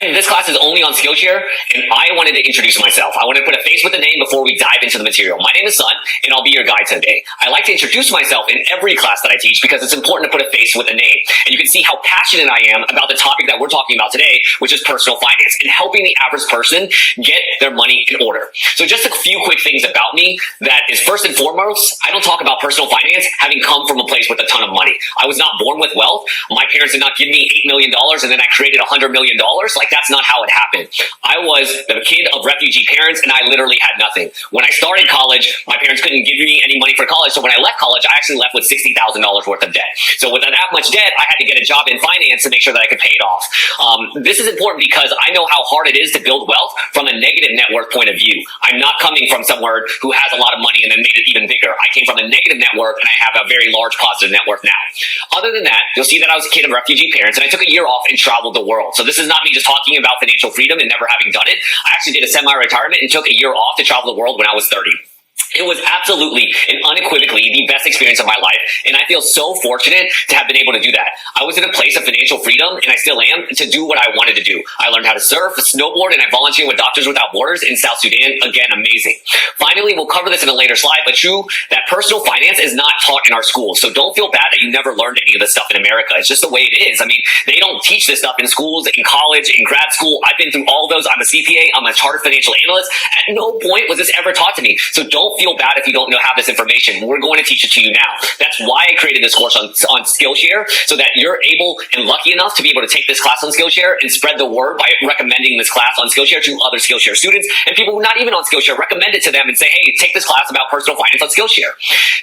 This class is only on Skillshare, and I wanted to introduce myself. I want to put a face with a name before we dive into the material. My name is Sun, and I'll be your guide today. I like to introduce myself in every class that I teach because it's important to put a face with a name. And you can see how passionate I am about the topic that we're talking about today, which is personal finance and helping the average person get their money in order. So just a few quick things about me that is first and foremost, I don't talk about personal finance having come from a place with a ton of money. I was not born with wealth. My parents did not give me $8 million and then I created $100 million. That's not how it happened. I was the kid of refugee parents and I literally had nothing. When I started college, my parents couldn't give me any money for college. So when I left college, I actually left with $60,000 worth of debt. So with that much debt, I had to get a job in finance to make sure that I could pay it off. This is important because I know how hard it is to build wealth from a negative net worth point of view. I'm not coming from somewhere who has a lot of money and then made it even bigger. I came from a negative net worth and I have a very large positive net worth now. Other than that, you'll see that I was a kid of refugee parents and I took a year off and traveled the world. So this is not me just talking about financial freedom and never having done it. I actually did a semi-retirement and took a year off to travel the world when I was 30. It was absolutely and unequivocally the best experience of my life, and I feel so fortunate to have been able to do that. I was in a place of financial freedom, and I still am, to do what I wanted to do. I learned how to surf, snowboard, and I volunteered with Doctors Without Borders in South Sudan. Again, amazing. Finally, we'll cover this in a later slide, but true that personal finance is not taught in our schools, so don't feel bad that you never learned any of this stuff in America. It's just the way it is. I mean, they don't teach this stuff in schools, in college, in grad school. I've been through all of those. I'm a CPA. I'm a chartered financial analyst. At no point was this ever taught to me, so don't feel bad if you don't have this information. We're going to teach it to you now. That's why I created this course on Skillshare, so that you're able and lucky enough to be able to take this class on Skillshare and spread the word by recommending this class on Skillshare to other Skillshare students and people who are not even on Skillshare. Recommend it to them and say, hey, take this class about personal finance on Skillshare.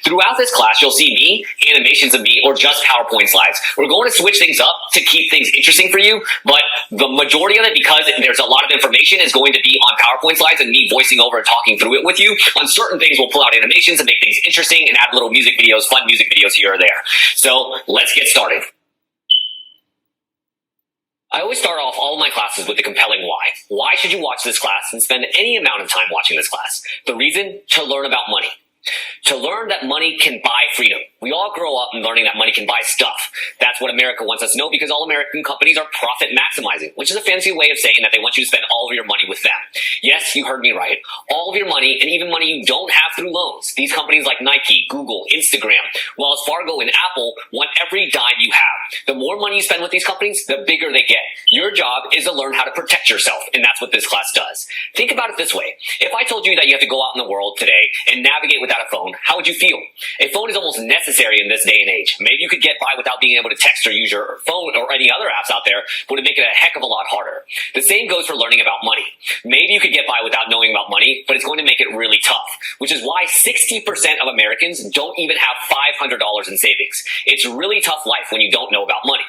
Throughout this class, you'll see me, animations of me, or just PowerPoint slides. We're going to switch things up to keep things interesting for you, but the majority of it, because there's a lot of information, is going to be on PowerPoint slides and me voicing over and talking through it with you. On certain things, we'll pull out animations and make things interesting and add little music videos, fun music videos here or there. So let's get started. I always start off all of my classes with the compelling why. Why should you watch this class and spend any amount of time watching this class? The reason? To learn about money. To learn that money can buy freedom. We all grow up learning that money can buy stuff. That's what America wants us to know because all American companies are profit maximizing, which is a fancy way of saying that they want you to spend all of your money with them. Yes, you heard me right. All of your money and even money you don't have through loans. These companies like Nike, Google, Instagram, Wells Fargo, and Apple want every dime you have. The more money you spend with these companies, the bigger they get. Your job is to learn how to protect yourself, and that's what this class does. Think about it this way. If I told you that you have to go out in the world today and navigate without a phone, how would you feel? A phone is almost necessary in this day and age. Maybe you could get by without being able to text or use your phone or any other apps out there, but it would make it a heck of a lot harder. The same goes for learning about money. Maybe you could get by without knowing about money, but it's going to make it really tough, which is why 60% of Americans don't even have $500 in savings. It's a really tough life when you don't know about money.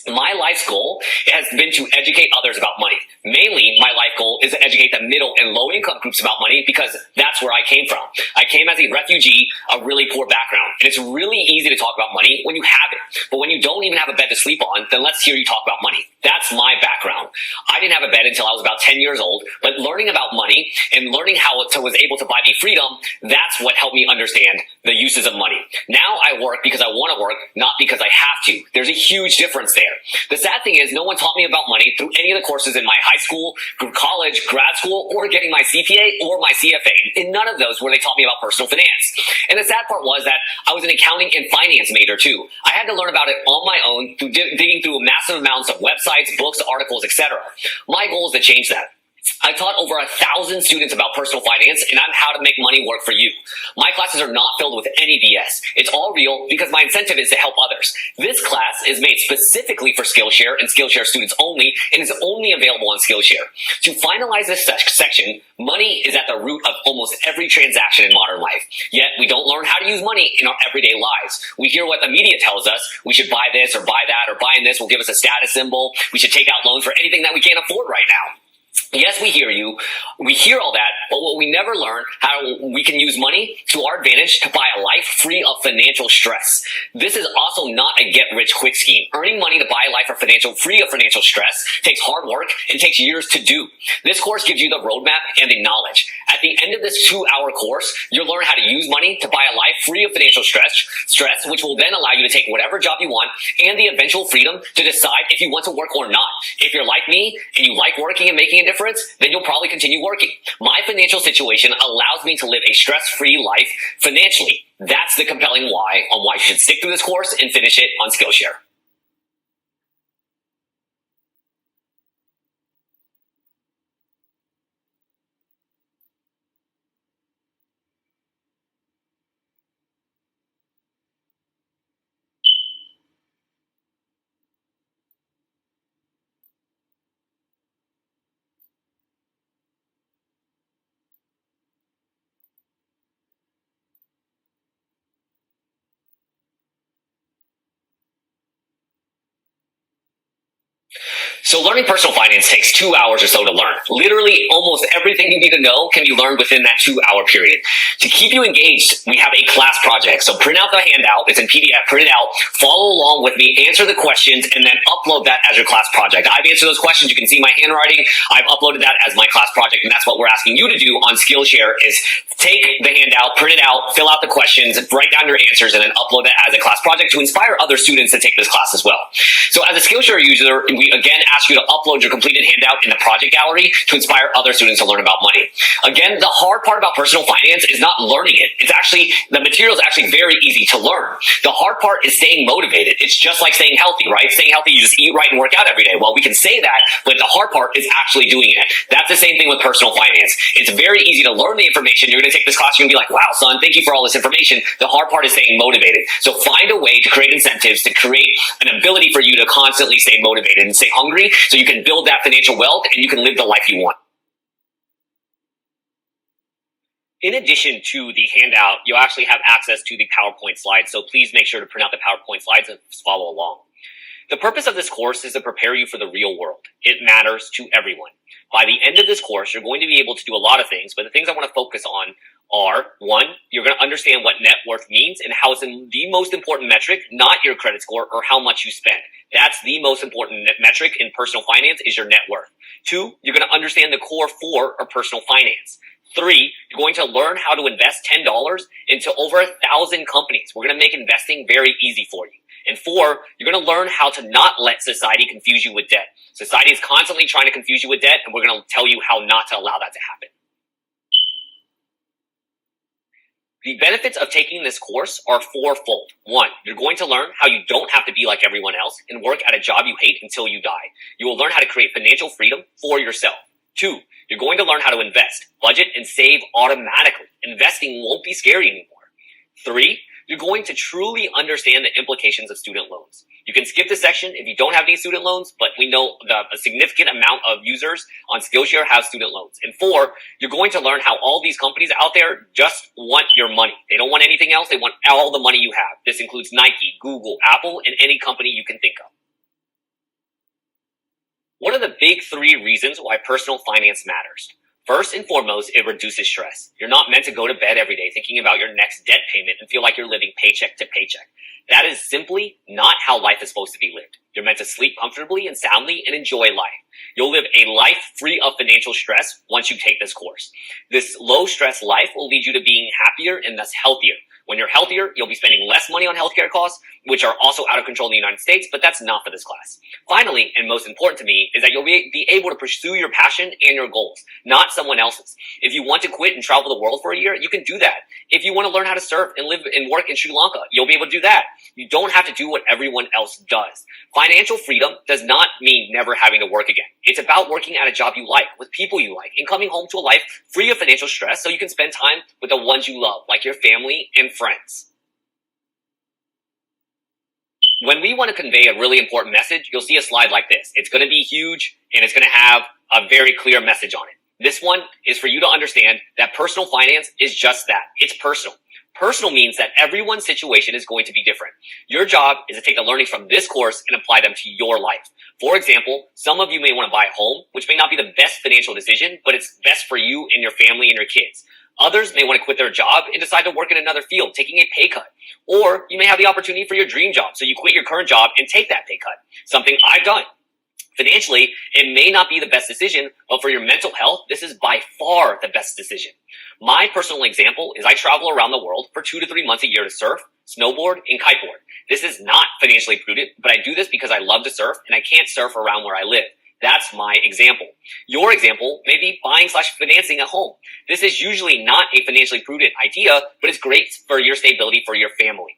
My life's goal has been to educate others about money. Mainly, my life goal is to educate the middle and low income groups about money because that's where I came from. I came as a refugee, a really poor background. And it's really easy to talk about money when you have it. But when you don't even have a bed to sleep on, then let's hear you talk about money. That's my background. I didn't have a bed until I was about 10 years old, but learning about money and learning how it was able to buy me freedom, that's what helped me understand the uses of money. Now I work because I want to work, not because I have to. There's a huge difference there. The sad thing is no one taught me about money through any of the courses in my high school, college, grad school, or getting my CPA or my CFA. In none of those where they taught me about personal finance. And the sad part was that I was an accounting and finance major too. I had to learn about it on my own through digging through massive amounts of websites, books, articles, etc. My goal is to change that. I've taught over 1,000 students about personal finance and on how to make money work for you. My classes are not filled with any BS. It's all real because my incentive is to help others. This class is made specifically for Skillshare and Skillshare students only and is only available on Skillshare. To finalize this section, money is at the root of almost every transaction in modern life. Yet we don't learn how to use money in our everyday lives. We hear what the media tells us. We should buy this or buy that, or buying this will give us a status symbol. We should take out loans for anything that we can't afford right now. Yes, we hear you. We hear all that, but what we never learn how we can use money to our advantage to buy a life free of financial stress. This is also not a get-rich-quick scheme. Earning money to buy a life free of financial stress takes hard work and takes years to do. This course gives you the roadmap and the knowledge. At the end of this 2-hour course, you'll learn how to use money to buy a life free of financial stress, which will then allow you to take whatever job you want and the eventual freedom to decide if you want to work or not. If you're like me and you like working and making a difference, then you'll probably continue working. My financial situation allows me to live a stress-free life financially. That's the compelling why on why you should stick through this course and finish it on Skillshare. So learning personal finance takes 2 hours or so to learn. Literally almost everything you need to know can be learned within that 2-hour period. To keep you engaged, we have a class project. So print out the handout. It's in PDF. Print it out. Follow along with me. Answer the questions and then upload that as your class project. I've answered those questions. You can see my handwriting. I've uploaded that as my class project, and that's what we're asking you to do on Skillshare is take the handout, print it out, fill out the questions, write down your answers, and then upload that as a class project to inspire other students to take this class as well. So as a Skillshare user, we again ask you to upload your completed handout in the project gallery to inspire other students to learn about money. Again, the hard part about personal finance is not learning it. The material is actually very easy to learn. The hard part is staying motivated. It's just like staying healthy, right? Staying healthy, you just eat right and work out every day. Well, we can say that, but the hard part is actually doing it. That's the same thing with personal finance. It's very easy to learn the information. You're going to take this class, you're going to be like, wow, son, thank you for all this information. The hard part is staying motivated. So find a way to create incentives, to create an ability for you to constantly stay motivated and stay hungry so you can build that financial wealth and you can live the life you want. In addition to the handout, you'll actually have access to the PowerPoint slides, so please make sure to print out the PowerPoint slides and follow along. The purpose of this course is to prepare you for the real world. It matters to everyone. By the end of this course, you're going to be able to do a lot of things, but the things I want to focus on are, one, you're going to understand what net worth means and how it's the most important metric, not your credit score or how much you spend. That's the most important metric in personal finance is your net worth. Two, you're going to understand the core four of personal finance. Three, you're going to learn how to invest $10 into over 1,000 companies. We're going to make investing very easy for you. And four, you're going to learn how to not let society confuse you with debt. Society is constantly trying to confuse you with debt, and we're going to tell you how not to allow that to happen. The benefits of taking this course are fourfold. One, you're going to learn how you don't have to be like everyone else and work at a job you hate until you die. You will learn how to create financial freedom for yourself. Two, you're going to learn how to invest, budget, and save automatically. Investing won't be scary anymore. Three, you're going to truly understand the implications of student loans. You can skip this section if you don't have any student loans, but we know a significant amount of users on Skillshare have student loans. And four, you're going to learn how all these companies out there just want your money. They don't want anything else. They want all the money you have. This includes Nike, Google, Apple, and any company you can think of. What are the big three reasons why personal finance matters? First and foremost, it reduces stress. You're not meant to go to bed every day thinking about your next debt payment and feel like you're living paycheck to paycheck. That is simply not how life is supposed to be lived. You're meant to sleep comfortably and soundly and enjoy life. You'll live a life free of financial stress once you take this course. This low stress life will lead you to being happier and thus healthier. When you're healthier, you'll be spending less money on healthcare costs, which are also out of control in the United States, but that's not for this class. Finally, and most important to me, is that you'll be able to pursue your passion and your goals, not someone else's. If you want to quit and travel the world for a year, you can do that. If you want to learn how to surf and live and work in Sri Lanka, you'll be able to do that. You don't have to do what everyone else does. Financial freedom does not mean never having to work again. It's about working at a job you like, with people you like, and coming home to a life free of financial stress so you can spend time with the ones you love, like your family and friends. When we want to convey a really important message, you'll see a slide like this. It's going to be huge, and it's going to have a very clear message on it. This one is for you to understand that personal finance is just that. It's personal. Personal means that everyone's situation is going to be different. Your job is to take the learnings from this course and apply them to your life. For example, some of you may want to buy a home, which may not be the best financial decision, but it's best for you and your family and your kids. Others may want to quit their job and decide to work in another field, taking a pay cut. Or you may have the opportunity for your dream job, so you quit your current job and take that pay cut. Something I've done. Financially, it may not be the best decision, but for your mental health, this is by far the best decision. My personal example is I travel around the world for 2 to 3 months a year to surf, snowboard, and kiteboard. This is not financially prudent, but I do this because I love to surf and I can't surf around where I live. That's my example. Your example may be buying/financing a home. This is usually not a financially prudent idea, but it's great for your stability for your family.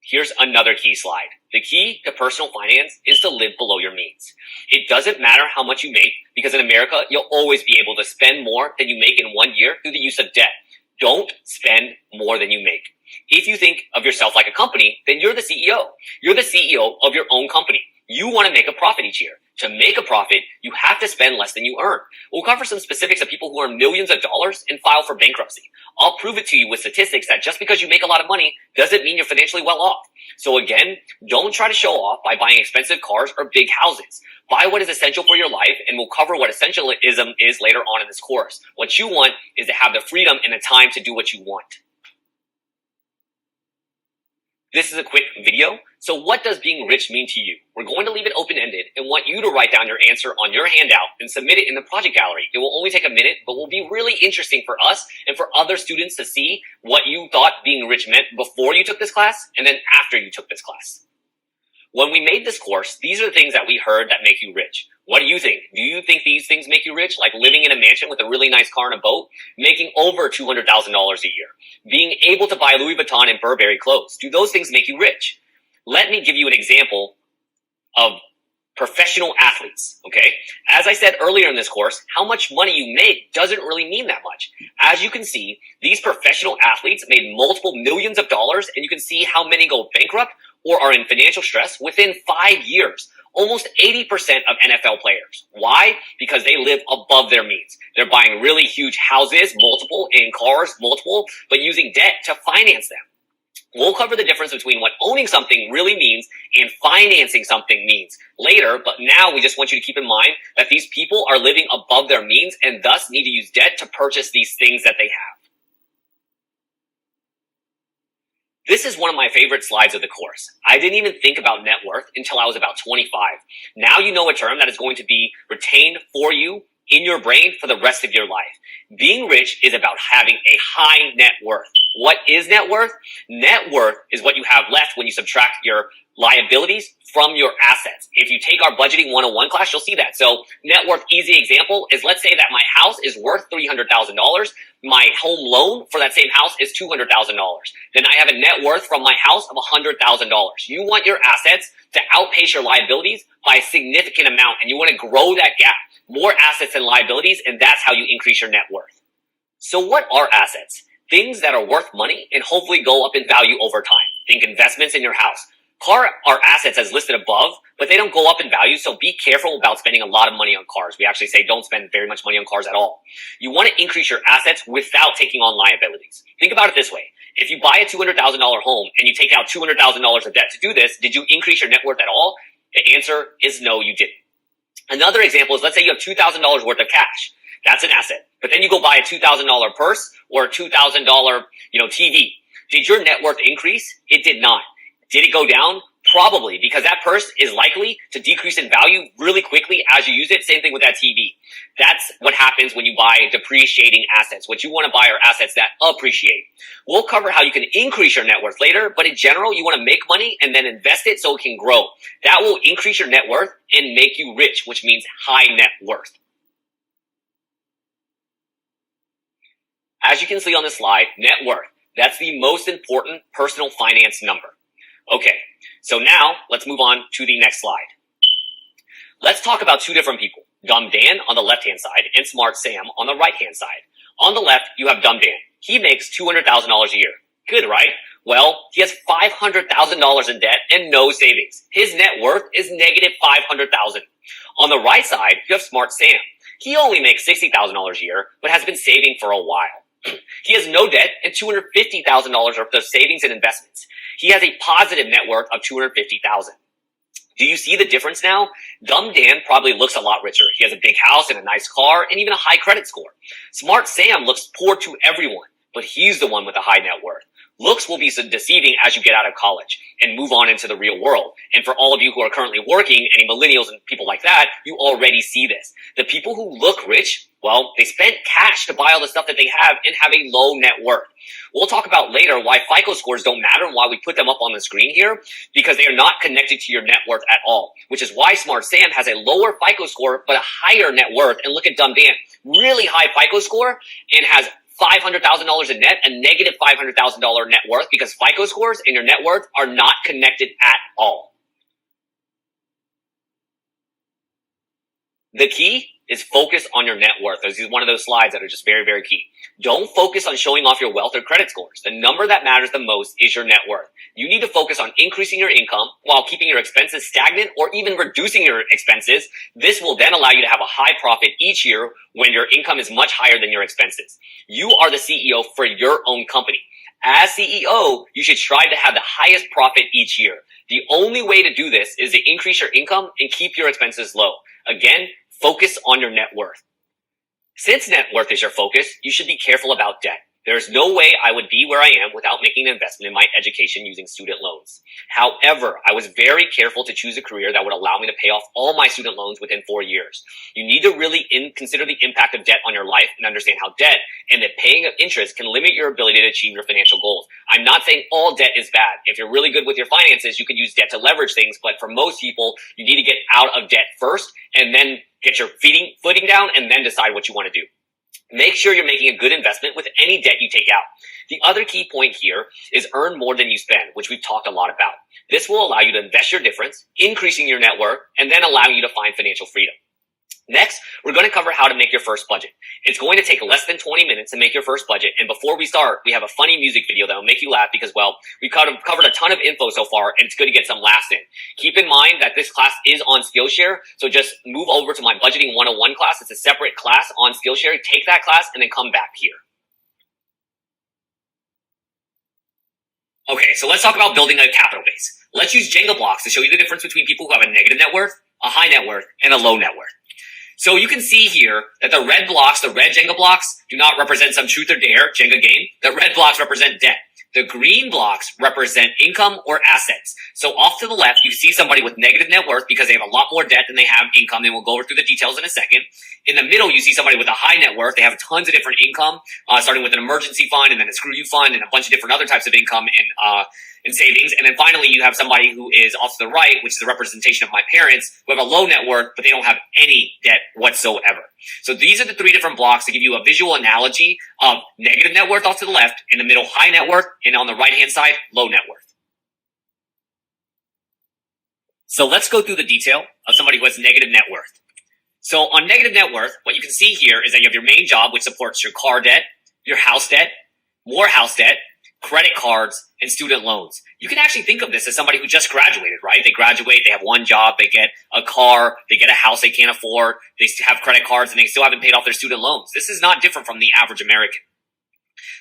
Here's another key slide. The key to personal finance is to live below your means. It doesn't matter how much you make, because in America, you'll always be able to spend more than you make in 1 year through the use of debt. Don't spend more than you make. If you think of yourself like a company, then you're the CEO. You're the CEO of your own company. You want to make a profit each year. To make a profit, you have to spend less than you earn. We'll cover some specifics of people who earn millions of dollars and file for bankruptcy. I'll prove it to you with statistics that just because you make a lot of money doesn't mean you're financially well off. So again, don't try to show off by buying expensive cars or big houses. Buy what is essential for your life, and we'll cover what essentialism is later on in this course. What you want is to have the freedom and the time to do what you want. This is a quick video. So what does being rich mean to you? We're going to leave it open-ended and want you to write down your answer on your handout and submit it in the project gallery. It will only take a minute, but will be really interesting for us and for other students to see what you thought being rich meant before you took this class and then after you took this class. When we made this course, these are the things that we heard that make you rich. What do you think? Do you think these things make you rich? Like living in a mansion with a really nice car and a boat? Making over $200,000 a year? Being able to buy Louis Vuitton and Burberry clothes? Do those things make you rich? Let me give you an example of professional athletes, okay? As I said earlier in this course, how much money you make doesn't really mean that much. As you can see, these professional athletes made multiple millions of dollars, and you can see how many go bankrupt or are in financial stress within 5 years. Almost 80% of NFL players. Why? Because they live above their means. They're buying really huge houses, multiple, and cars, multiple, but using debt to finance them. We'll cover the difference between what owning something really means and financing something means later, but now we just want you to keep in mind that these people are living above their means and thus need to use debt to purchase these things that they have. This is one of my favorite slides of the course. I didn't even think about net worth until I was about 25. Now you know a term that is going to be retained for you in your brain for the rest of your life. Being rich is about having a high net worth. What is net worth? Net worth is what you have left when you subtract your liabilities from your assets. If you take our budgeting 101 class, you'll see that. So net worth, easy example is, let's say that my house is worth $300,000. My home loan for that same house is $200,000. Then I have a net worth from my house of $100,000. You want your assets to outpace your liabilities by a significant amount, and you want to grow that gap. More assets than liabilities, and that's how you increase your net worth. So what are assets? Things that are worth money and hopefully go up in value over time. Think investments in your house. Cars are assets as listed above, but they don't go up in value, so be careful about spending a lot of money on cars. We actually say don't spend very much money on cars at all. You want to increase your assets without taking on liabilities. Think about it this way. If you buy a $200,000 home and you take out $200,000 of debt to do this, did you increase your net worth at all? The answer is no, you didn't. Another example is, let's say you have $2,000 worth of cash. That's an asset. But then you go buy a $2,000 purse or a $2,000, TV. Did your net worth increase? It did not. Did it go down? Probably, because that purse is likely to decrease in value really quickly as you use it. Same thing with that TV. That's what happens when you buy depreciating assets. What you want to buy are assets that appreciate. We'll cover how you can increase your net worth later, but in general, you want to make money and then invest it so it can grow. That will increase your net worth and make you rich, which means high net worth. As you can see on the slide, net worth, that's the most important personal finance number. Okay, so now let's move on to the next slide. Let's talk about two different people, Dumb Dan on the left-hand side and Smart Sam on the right-hand side. On the left, you have Dumb Dan. He makes $200,000 a year. Good, right? Well, he has $500,000 in debt and no savings. His net worth is negative $500,000. On the right side, you have Smart Sam. He only makes $60,000 a year, but has been saving for a while. He has no debt and $250,000 worth of savings and investments. He has a positive net worth of $250,000. Do you see the difference now? Dumb Dan probably looks a lot richer. He has a big house and a nice car and even a high credit score. Smart Sam looks poor to everyone, but he's the one with a high net worth. Looks will be so deceiving as you get out of college and move on into the real world. And for all of you who are currently working, any millennials and people like that, you already see this. The people who look rich, well, they spent cash to buy all the stuff that they have and have a low net worth. We'll talk about later why FICO scores don't matter and why we put them up on the screen here, because they are not connected to your net worth at all, which is why Smart Sam has a lower FICO score but a higher net worth. And look at Dumb Dan, really high FICO score and has $500,000 in net, a negative $500,000 net worth, because FICO scores and your net worth are not connected at all. The key is focus on your net worth. This is one of those slides that are just very, very key. Don't focus on showing off your wealth or credit scores. The number that matters the most is your net worth. You need to focus on increasing your income while keeping your expenses stagnant or even reducing your expenses. This will then allow you to have a high profit each year when your income is much higher than your expenses. You are the CEO for your own company. As CEO, you should strive to have the highest profit each year. The only way to do this is to increase your income and keep your expenses low. Again, focus on your net worth. Since net worth is your focus, you should be careful about debt. There's no way I would be where I am without making an investment in my education using student loans. However, I was very careful to choose a career that would allow me to pay off all my student loans within 4 years. You need to really consider the impact of debt on your life and understand how debt and the paying of interest can limit your ability to achieve your financial goals. I'm not saying all debt is bad. If you're really good with your finances, you could use debt to leverage things, but for most people, you need to get out of debt first and then get your footing down and then decide what you want to do. Make sure you're making a good investment with any debt you take out. The other key point here is earn more than you spend, which we've talked a lot about. This will allow you to invest your difference, increasing your net worth, and then allowing you to find financial freedom. Next, we're going to cover how to make your first budget. It's going to take less than 20 minutes to make your first budget. And before we start, we have a funny music video that will make you laugh because, well, we've covered a ton of info so far and it's good to get some laughs in. Keep in mind that this class is on Skillshare. So just move over to my Budgeting 101 class. It's a separate class on Skillshare. Take that class and then come back here. Okay, so let's talk about building a capital base. Let's use Jenga blocks to show you the difference between people who have a negative net worth, a high net worth, and a low net worth. So you can see here that the red blocks, the red Jenga blocks, do not represent some truth or dare Jenga game. The red blocks represent debt. The green blocks represent income or assets. So off to the left, you see somebody with negative net worth because they have a lot more debt than they have income. And we'll go over through the details in a second. In the middle, you see somebody with a high net worth. They have tons of different income, starting with an emergency fund and then a screw you fund and a bunch of different other types of income and savings. And then finally, you have somebody who is off to the right, which is a representation of my parents, who have a low net worth, but they don't have any debt whatsoever. So these are the three different blocks to give you a visual analogy of negative net worth off to the left, in the middle, high net worth, and on the right-hand side, low net worth. So let's go through the detail of somebody who has negative net worth. So on negative net worth, what you can see here is that you have your main job, which supports your car debt, your house debt, more house debt, credit cards, and student loans. You can actually think of this as somebody who just graduated, right? They graduate, they have one job, they get a car, they get a house they can't afford, they have credit cards, and they still haven't paid off their student loans. This is not different from the average American.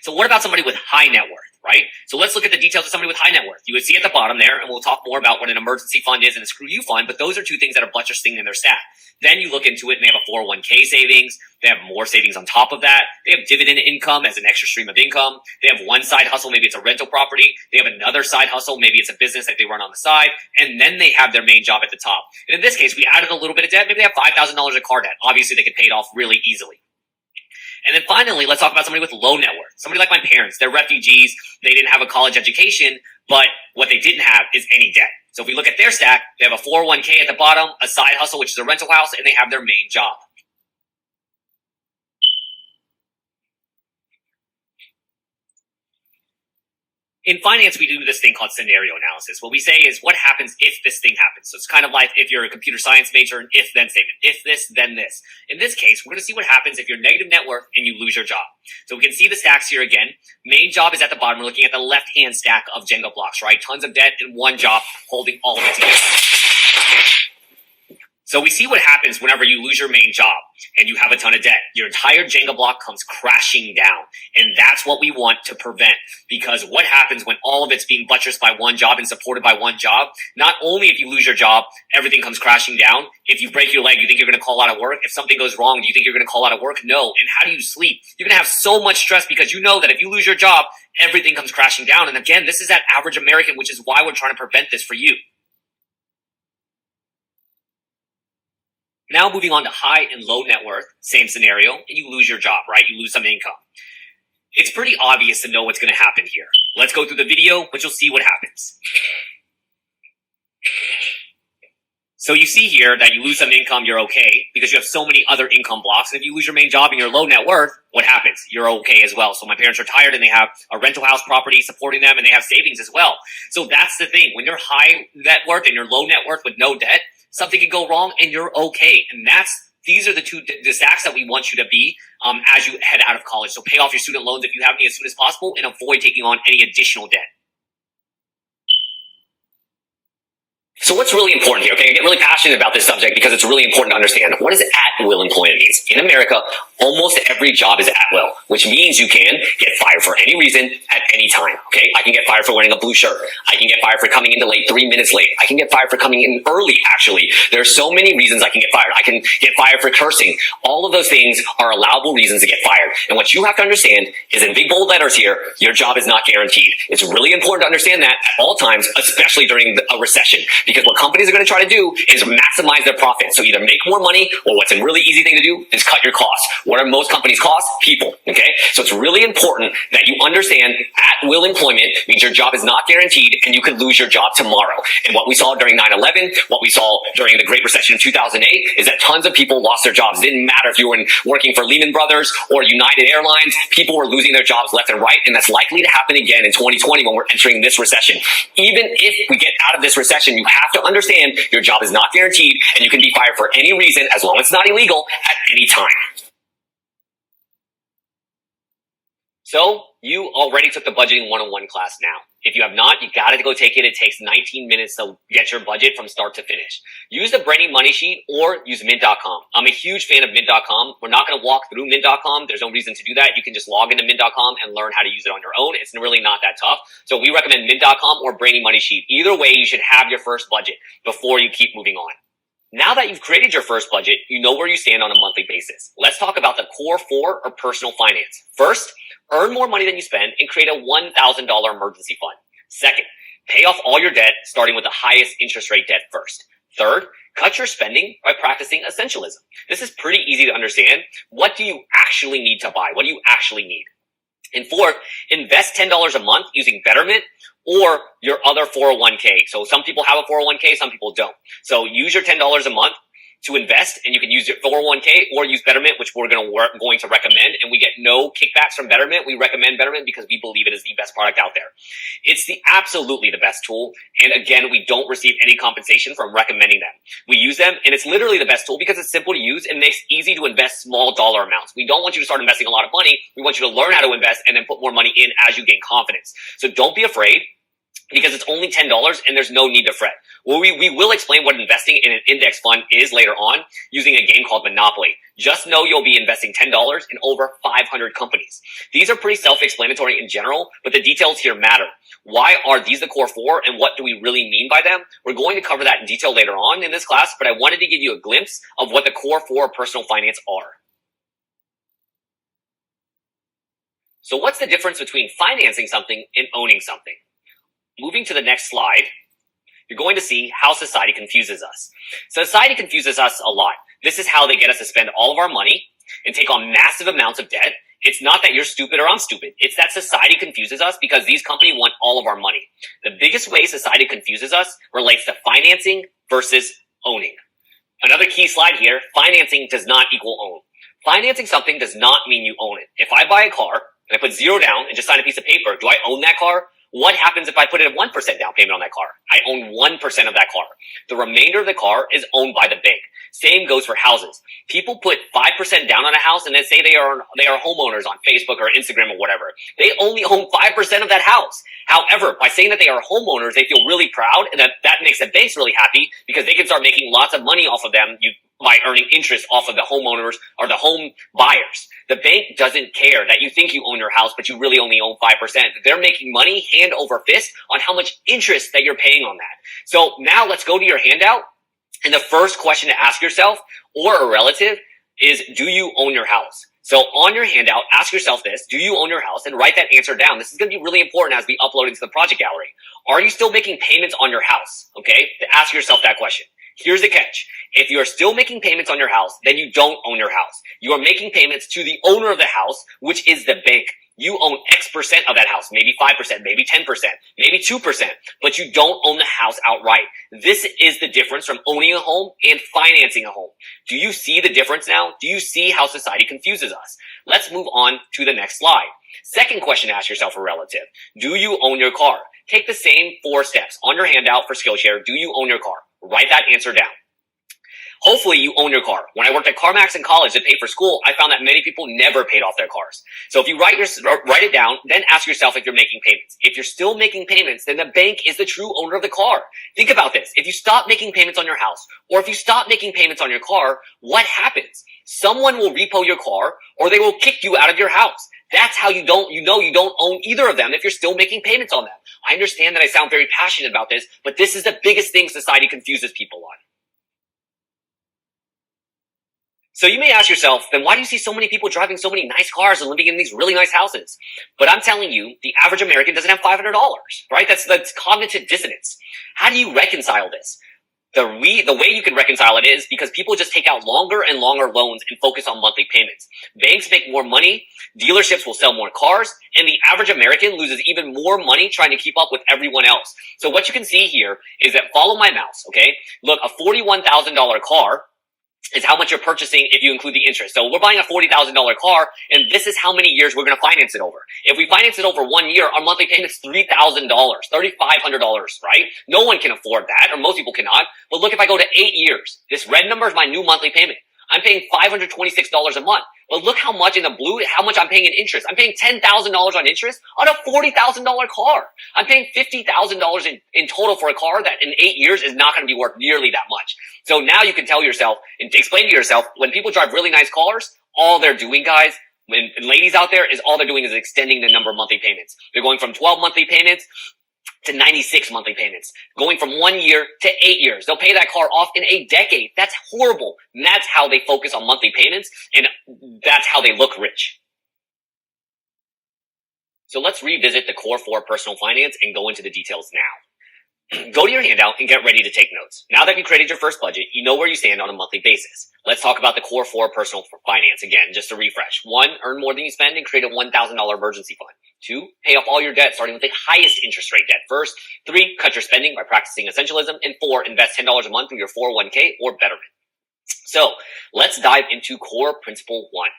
So what about somebody with high net worth, right? So let's look at the details of somebody with high net worth. You would see at the bottom there, and we'll talk more about what an emergency fund is and a screw you fund, but those are two things that are buttressing in their stack. Then you look into it and they have a 401k savings. They have more savings on top of that. They have dividend income as an extra stream of income. They have one side hustle, maybe it's a rental property. They have another side hustle, maybe it's a business that they run on the side. And then they have their main job at the top. And in this case, we added a little bit of debt. Maybe they have $5,000 of car debt. Obviously, they could pay it off really easily. And then finally, let's talk about somebody with low net worth. Somebody like my parents. They're refugees. They didn't have a college education, but what they didn't have is any debt. So if we look at their stack, they have a 401k at the bottom, a side hustle, which is a rental house, and they have their main job. In finance, we do this thing called scenario analysis. What we say is, what happens if this thing happens? So it's kind of like if you're a computer science major, an if-then statement. If this, then this. In this case, we're going to see what happens if you're negative net worth and you lose your job. So we can see the stacks here again. Main job is at the bottom. We're looking at the left-hand stack of Jenga blocks, right? Tons of debt and one job holding all of it together. So we see what happens whenever you lose your main job. and you have a ton of debt. Your entire Jenga block comes crashing down. And that's what we want to prevent, because what happens when all of it's being buttressed by one job and supported by one job? Not only if you lose your job, everything comes crashing down. If you break your leg, you think you're going to call out of work. If something goes wrong, do you think you're going to call out of work? No. And how do you sleep? You're going to have so much stress because you know that if you lose your job, everything comes crashing down. And again, this is that average American, which is why we're trying to prevent this for you. Now moving on to high and low net worth, same scenario, and you lose your job, right? You lose some income. It's pretty obvious to know what's going to happen here. Let's go through the video, but you'll see what happens. So you see here that you lose some income, you're okay, because you have so many other income blocks. And if you lose your main job and you're low net worth, what happens? You're okay as well. So my parents are retired and they have a rental house property supporting them and they have savings as well. So that's the thing. When you're high net worth and you're low net worth with no debt, something could go wrong and you're okay. And these are the stacks that we want you to be as you head out of college. So pay off your student loans if you have any as soon as possible and avoid taking on any additional debt. So what's really important here, okay? I get really passionate about this subject because it's really important to understand what does at-will employment means. In America, almost every job is at will, which means you can get fired for any reason at any time, okay? I can get fired for wearing a blue shirt. I can get fired for coming in late, 3 minutes late. I can get fired for coming in early, actually. There's so many reasons I can get fired. I can get fired for cursing. All of those things are allowable reasons to get fired. And what you have to understand is in big bold letters here, your job is not guaranteed. It's really important to understand that at all times, especially during a recession. Because what companies are going to try to do is maximize their profit. So either make more money, or what's a really easy thing to do is cut your costs. What are most companies' costs? People. Okay? So it's really important that you understand at-will employment means your job is not guaranteed and you could lose your job tomorrow. And what we saw during 9/11, what we saw during the Great Recession of 2008 is that tons of people lost their jobs. It didn't matter if you were working for Lehman Brothers or United Airlines. People were losing their jobs left and right, and that's likely to happen again in 2020 when we're entering this recession. Even if we get out of this recession, you have to understand your job is not guaranteed and you can be fired for any reason as long as it's not illegal at any time. So you already took the budgeting 101 class now. If you have not, you got to go take it. It takes 19 minutes to get your budget from start to finish. Use the Brainy Money Sheet or use Mint.com. I'm a huge fan of Mint.com. We're not going to walk through Mint.com. There's no reason to do that. You can just log into Mint.com and learn how to use it on your own. It's really not that tough. So we recommend Mint.com or Brainy Money Sheet. Either way, you should have your first budget before you keep moving on. Now that you've created your first budget, you know where you stand on a monthly basis. Let's talk about the core 4 or personal finance. First, earn more money than you spend and create a $1,000 emergency fund. Second, pay off all your debt, starting with the highest interest rate debt first. Third, cut your spending by practicing essentialism. This is pretty easy to understand. What do you actually need to buy? What do you actually need? And fourth, invest $10 a month using Betterment or your other 401k. So some people have a 401k, some people don't. So use your $10 a month to invest, and you can use your 401k or use Betterment, which we're going to recommend. And we get no kickbacks from Betterment. We recommend Betterment because we believe it is the best product out there. It's absolutely the best tool. And again, we don't receive any compensation from recommending them. We use them, and it's literally the best tool because it's simple to use and makes it easy to invest small dollar amounts. We don't want you to start investing a lot of money. We want you to learn how to invest and then put more money in as you gain confidence. So don't be afraid, because it's only $10 and there's no need to fret. Well, we will explain what investing in an index fund is later on using a game called Monopoly. Just know you'll be investing $10 in over 500 companies. These are pretty self-explanatory in general, but the details here matter. Why are these the core 4 and what do we really mean by them? We're going to cover that in detail later on in this class, but I wanted to give you a glimpse of what the core 4 personal finance are. So what's the difference between financing something and owning something? Moving to the next slide, you're going to see how society confuses us. Society confuses us a lot. This is how they get us to spend all of our money and take on massive amounts of debt. It's not that you're stupid or I'm stupid. It's that society confuses us because these companies want all of our money. The biggest way society confuses us relates to financing versus owning. Another key slide here, financing does not equal own. Financing something does not mean you own it. If I buy a car and I put $0 down and just sign a piece of paper, do I own that car? What happens if I put in a 1% down payment on that car? I own 1% of that car. The remainder of the car is owned by the bank. Same goes for houses. People put 5% down on a house and then say they are homeowners on Facebook or Instagram or whatever. They only own 5% of that house. However, by saying that they are homeowners, they feel really proud, and that makes the banks really happy because they can start making lots of money off of them by earning interest off of the homeowners or the home buyers. The bank doesn't care that you think you own your house, but you really only own 5%. They're making money hand over fist on how much interest that you're paying on that. So now let's go to your handout. And the first question to ask yourself or a relative is, do you own your house? So on your handout, ask yourself this: do you own your house? And write that answer down. This is going to be really important as we upload into the project gallery. Are you still making payments on your house? Okay, ask yourself that question. Here's the catch. If you are still making payments on your house, then you don't own your house. You are making payments to the owner of the house, which is the bank. You own X% of that house, maybe 5%, maybe 10%, maybe 2%, but you don't own the house outright. This is the difference from owning a home and financing a home. Do you see the difference now? Do you see how society confuses us? Let's move on to the next slide. Second question to ask yourself, a relative. Do you own your car? Take the same 4 steps on your handout for Skillshare. Do you own your car? Write that answer down. Hopefully you own your car. When I worked at CarMax in college to pay for school, I found that many people never paid off their cars. So if you write it down, then ask yourself if you're making payments. If you're still making payments, then the bank is the true owner of the car. Think about this. If you stop making payments on your house, or if you stop making payments on your car, what happens? Someone will repo your car, or they will kick you out of your house. That's how you know you don't own either of them if you're still making payments on them. I understand that I sound very passionate about this, but this is the biggest thing society confuses people on. So you may ask yourself, then why do you see so many people driving so many nice cars and living in these really nice houses? But I'm telling you, the average American doesn't have $500, right? That's cognitive dissonance. How do you reconcile this? The way you can reconcile it is because people just take out longer and longer loans and focus on monthly payments. Banks make more money, dealerships will sell more cars, and the average American loses even more money trying to keep up with everyone else. So what you can see here is that, follow my mouse, okay? Look, a $41,000 car is how much you're purchasing if you include the interest. So we're buying a $40,000 car, and this is how many years we're going to finance it over. If we finance it over 1 year, our monthly payment's $3,000, $3,500, right? No one can afford that, or most people cannot. But look, if I go to 8 years, this red number is my new monthly payment. I'm paying $526 a month. But look how much in the blue, how much I'm paying in interest. I'm paying $10,000 on interest on a $40,000 car. I'm paying $50,000 in total for a car that in 8 years is not going to be worth nearly that much. So now you can tell yourself and explain to yourself, when people drive really nice cars, all they're doing, guys, and ladies out there, is all they're doing is extending the number of monthly payments. They're going from 12 monthly payments to 96 monthly payments, going from 1 year to 8 years. They'll pay that car off in a decade. That's horrible. And that's how they focus on monthly payments, and that's how they look rich. So let's revisit the Core 4 personal finance and go into the details now. Go to your handout and get ready to take notes. Now that you've created your first budget, you know where you stand on a monthly basis. Let's talk about the Core 4 personal finance again, just to refresh. 1, earn more than you spend and create a $1,000 emergency fund. 2, pay off all your debt, starting with the highest interest rate debt first. 3, cut your spending by practicing essentialism. And 4, invest $10 a month through your 401k or Betterment. So let's dive into core principle 1.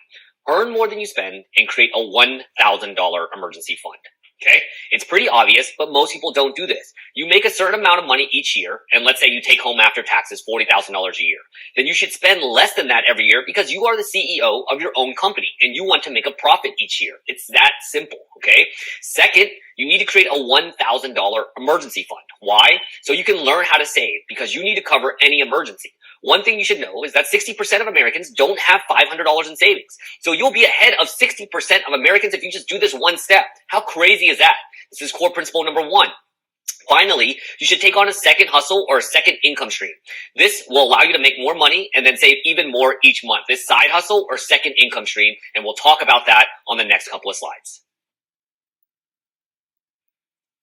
Earn more than you spend and create a $1,000 emergency fund. Okay? It's pretty obvious, but most people don't do this. You make a certain amount of money each year, and let's say you take home after taxes $40,000 a year. Then you should spend less than that every year because you are the CEO of your own company and you want to make a profit each year. It's that simple, okay? Second, you need to create a $1,000 emergency fund. Why? So you can learn how to save, because you need to cover any emergency. One thing you should know is that 60% of Americans don't have $500 in savings. So you'll be ahead of 60% of Americans if you just do this one step. How crazy is that? This is core principle number 1. Finally, you should take on a second hustle or a second income stream. This will allow you to make more money and then save even more each month. This side hustle or second income stream, and we'll talk about that on the next couple of slides.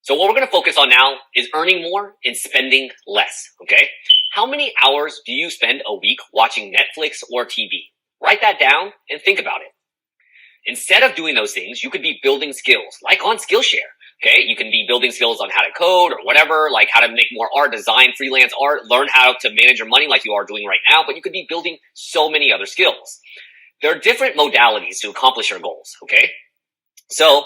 So what we're going to focus on now is earning more and spending less, okay? How many hours do you spend a week watching Netflix or TV? Write that down and think about it. Instead of doing those things, you could be building skills, like on Skillshare, okay? You can be building skills on how to code or whatever, like how to make more art, design, freelance art, learn how to manage your money like you are doing right now, but you could be building so many other skills. There are different modalities to accomplish your goals, okay? So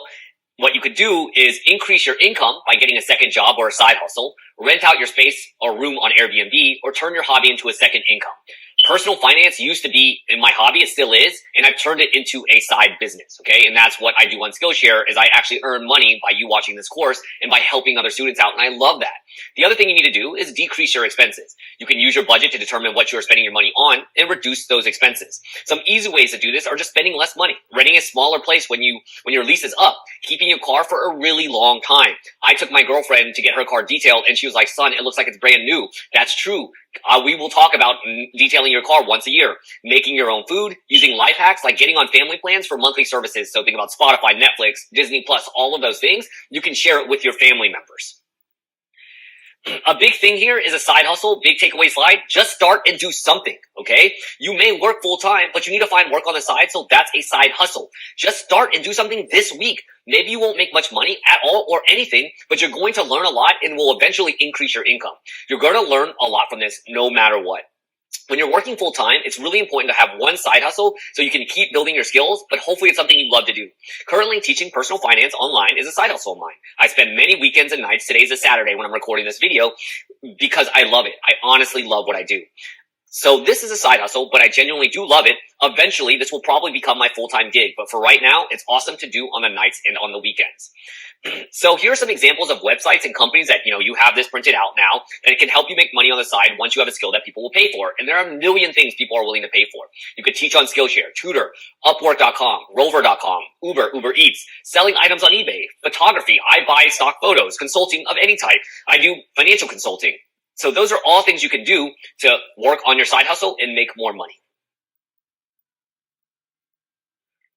what you could do is increase your income by getting a second job or a side hustle, rent out your space or room on Airbnb, or turn your hobby into a second income. Personal finance used to be in my hobby. It still is. And I've turned it into a side business. Okay. And that's what I do on Skillshare is I actually earn money by you watching this course and by helping other students out. And I love that. The other thing you need to do is decrease your expenses. You can use your budget to determine what you're spending your money on and reduce those expenses. Some easy ways to do this are just spending less money, renting a smaller place when your lease is up, keeping your car for a really long time. I took my girlfriend to get her car detailed and she was like, son, it looks like it's brand new. That's true. We will talk about detailing your car once a year, making your own food, using life hacks like getting on family plans for monthly services. So think about Spotify, Netflix, Disney Plus, all of those things. You can share it with your family members. A big thing here is a side hustle, big takeaway slide. Just start and do something, okay? You may work full time, but you need to find work on the side, so that's a side hustle. Just start and do something this week. Maybe you won't make much money at all or anything, but you're going to learn a lot and will eventually increase your income. You're going to learn a lot from this no matter what. When you're working full time, it's really important to have one side hustle so you can keep building your skills, but hopefully it's something you love to do. Currently, teaching personal finance online is a side hustle of mine. I spend many weekends and nights. Today's a Saturday when I'm recording this video because I love it. I honestly love what I do. So this is a side hustle, but I genuinely do love it. Eventually, this will probably become my full-time gig, but for right now, it's awesome to do on the nights and on the weekends. So here are some examples of websites and companies that, you have this printed out now, and it can help you make money on the side once you have a skill that people will pay for. And there are a million things people are willing to pay for. You could teach on Skillshare, Tutor, Upwork.com, Rover.com, Uber Eats, selling items on eBay, photography. I buy stock photos, consulting of any type. I do financial consulting. So those are all things you can do to work on your side hustle and make more money.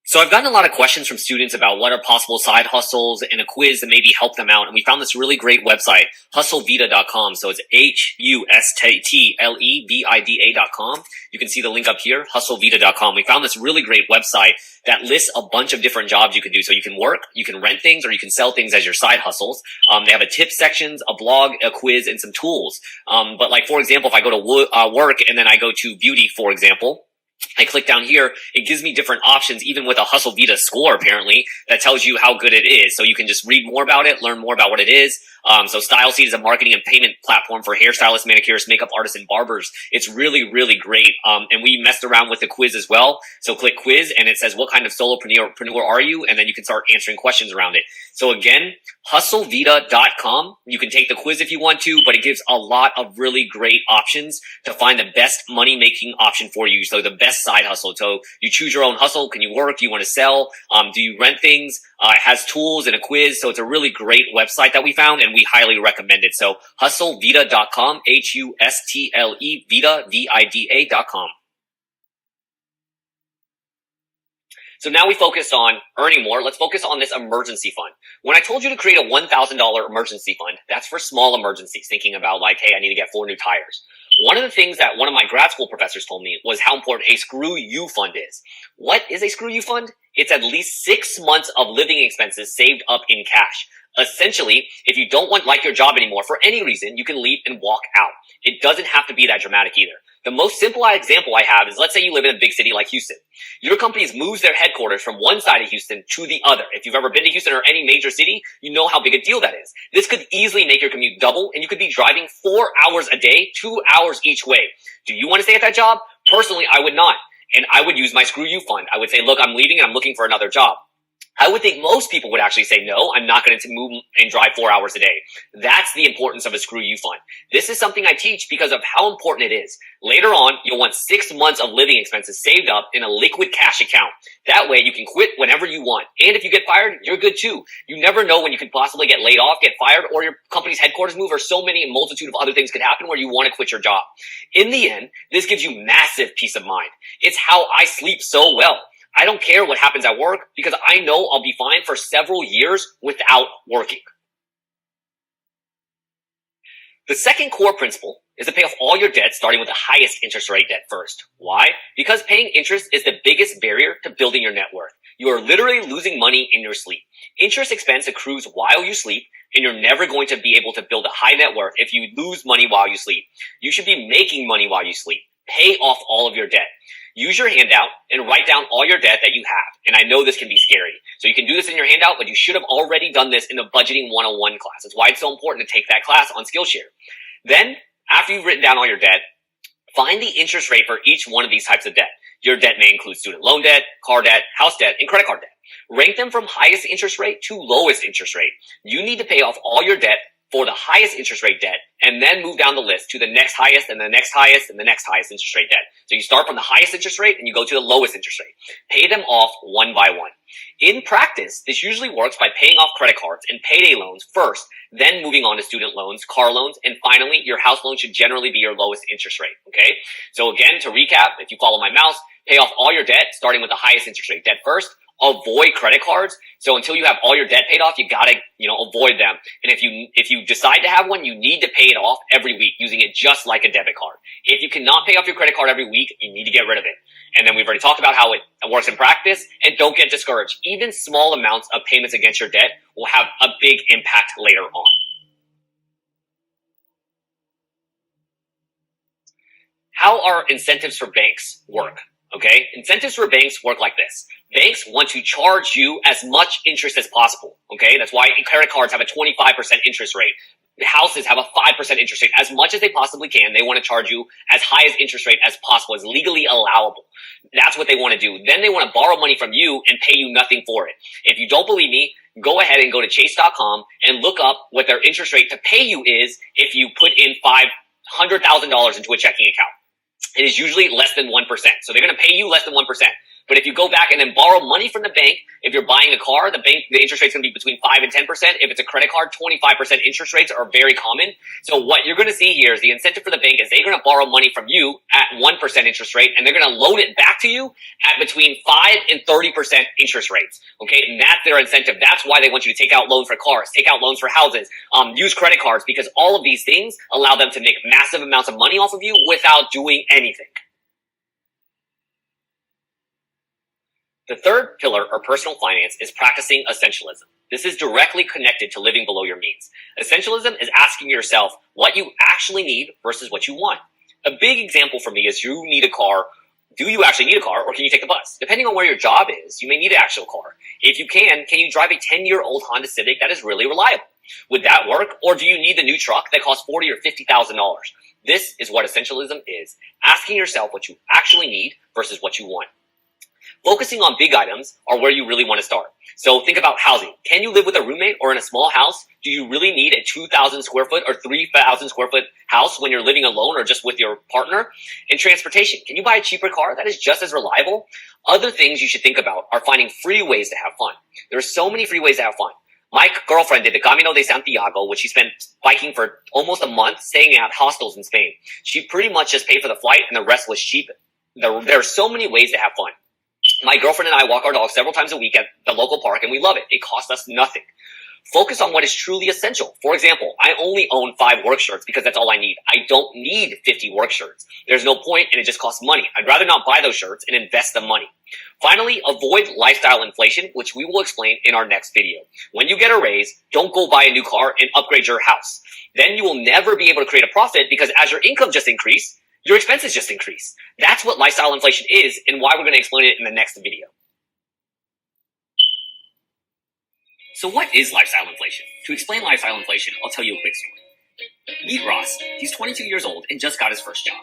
So I've gotten a lot of questions from students about what are possible side hustles and a quiz that maybe help them out. And we found this really great website, hustlevita.com. So it's HUSTLEVIDA.com. You can see the link up here, hustlevita.com. We found this really great website that lists a bunch of different jobs you can do. So you can work, you can rent things, or you can sell things as your side hustles. They have a tip sections, a blog, a quiz, and some tools. But like, for example, if I go to work and then I go to beauty, for example, I click down here, it gives me different options, even with a Hustle Vita score, apparently, that tells you how good it is. So you can just read more about it, learn more about what it is. So StyleSeed is a marketing and payment platform for hairstylists, manicurists, makeup artists, and barbers. It's really, really great. And we messed around with the quiz as well. So click quiz, and it says, what kind of solopreneur are you? And then you can start answering questions around it. So again, hustlevita.com. You can take the quiz if you want to, but it gives a lot of really great options to find the best money-making option for you. So the best side hustle. So you choose your own hustle. Can you work? Do you want to sell? Do you rent things? It has tools and a quiz. So it's a really great website that we found, and we highly recommend it. So hustlevita.com, HUSTLE Vida.com. So now we focused on earning more. Let's focus on this emergency fund. When I told you to create a $1,000 emergency fund, that's for small emergencies, thinking about like, hey, I need to get 4 new tires. One of the things that one of my grad school professors told me was how important a screw you fund is. What is a screw you fund? It's at least 6 months of living expenses saved up in cash. Essentially, if you don't like your job anymore for any reason, you can leave and walk out. It doesn't have to be that dramatic either. The most simple example I have is, let's say you live in a big city like Houston. Your company moves their headquarters from one side of Houston to the other. If you've ever been to Houston or any major city, you know how big a deal that is. This could easily make your commute double, and you could be driving 4 hours a day, 2 hours each way. Do you want to stay at that job? Personally, I would not. And I would use my screw you fund. I would say, look, I'm leaving and I'm looking for another job. I would think most people would actually say, no, I'm not going to move and drive 4 hours a day. That's the importance of a screw you fund. This is something I teach because of how important it is. Later on, you'll want 6 months of living expenses saved up in a liquid cash account. That way you can quit whenever you want. And if you get fired, you're good too. You never know when you could possibly get laid off, get fired, or your company's headquarters move, or so many, a multitude of other things could happen where you want to quit your job. In the end, this gives you massive peace of mind. It's how I sleep so well. I don't care what happens at work because I know I'll be fine for several years without working. The second core principle is to pay off all your debt, starting with the highest interest rate debt first. Why? Because paying interest is the biggest barrier to building your net worth. You are literally losing money in your sleep. Interest expense accrues while you sleep, and you're never going to be able to build a high net worth if you lose money while you sleep. You should be making money while you sleep. Pay off all of your debt. Use your handout and write down all your debt that you have. And I know this can be scary. So you can do this in your handout, but you should have already done this in the Budgeting 101 class. That's why it's so important to take that class on Skillshare. Then, after you've written down all your debt, Find the interest rate for each one of these types of debt. Your debt may include student loan debt, car debt, house debt, and credit card debt. Rank them from highest interest rate to lowest interest rate. You need to pay off all your debt for the highest interest rate debt, and then move down the list to the next highest and the next highest and the next highest interest rate debt. So you start from the highest interest rate and you go to the lowest interest rate. Pay them off one by one. In practice, this usually works by paying off credit cards and payday loans first, then moving on to student loans, car loans, and finally, your house loan should generally be your lowest interest rate, okay? So again, to recap, if you follow my mouse, pay off all your debt, starting with the highest interest rate debt first. Avoid credit cards. So until you have all your debt paid off, you gotta, avoid them. And if you decide to have one, you need to pay it off every week using it just like a debit card. If you cannot pay off your credit card every week, you need to get rid of it. And then we've already talked about how it works in practice. And don't get discouraged. Even small amounts of payments against your debt will have a big impact later on. How are incentives for banks work? Okay, incentives for banks work like this. Banks want to charge you as much interest as possible. Okay, that's why credit cards have a 25% interest rate. Houses have a 5% interest rate. As much as they possibly can, they want to charge you as high as interest rate as possible, as legally allowable. That's what they want to do. Then they want to borrow money from you and pay you nothing for it. If you don't believe me, go ahead and go to chase.com and look up what their interest rate to pay you is if you put in $500,000 into a checking account. It is usually less than 1%. So they're going to pay you less than 1%. But if you go back and then borrow money from the bank, if you're buying a car, the interest rate's going to be between 5 and 10%. If it's a credit card, 25% interest rates are very common. So what you're going to see here is the incentive for the bank is they're going to borrow money from you at 1% interest rate, and they're going to load it back to you at between 5 and 30% interest rates. Okay, and that's their incentive. That's why they want you to take out loans for cars, take out loans for houses, use credit cards, because all of these things allow them to make massive amounts of money off of you without doing anything. The third pillar of personal finance is practicing essentialism. This is directly connected to living below your means. Essentialism is asking yourself what you actually need versus what you want. A big example for me is you need a car. Do you actually need a car, or can you take the bus? Depending on where your job is, you may need an actual car. If you can you drive a 10-year-old Honda Civic that is really reliable? Would that work? Or do you need the new truck that costs $40,000 or $50,000? This is what essentialism is. Asking yourself what you actually need versus what you want. Focusing on big items are where you really want to start. So think about housing. Can you live with a roommate or in a small house? Do you really need a 2,000 square foot or 3,000 square foot house when you're living alone or just with your partner? And transportation. Can you buy a cheaper car that is just as reliable? Other things you should think about are finding free ways to have fun. There are so many free ways to have fun. My girlfriend did the Camino de Santiago, which she spent biking for almost a month, staying at hostels in Spain. She pretty much just paid for the flight and the rest was cheap. There are so many ways to have fun. My girlfriend and I walk our dog several times a week at the local park, and we love it. It costs us nothing. Focus on what is truly essential. For example, I only own 5 work shirts because that's all I need. I don't need 50 work shirts. There's no point, and it just costs money. I'd rather not buy those shirts and invest the money. Finally, avoid lifestyle inflation, which we will explain in our next video. When you get a raise, don't go buy a new car and upgrade your house. Then you will never be able to create a profit because as your income just increased, your expenses just increase. That's what lifestyle inflation is and why we're going to explain it in the next video. So what is lifestyle inflation? To explain lifestyle inflation, I'll tell you a quick story. Meet Ross. He's 22 years old and just got his first job.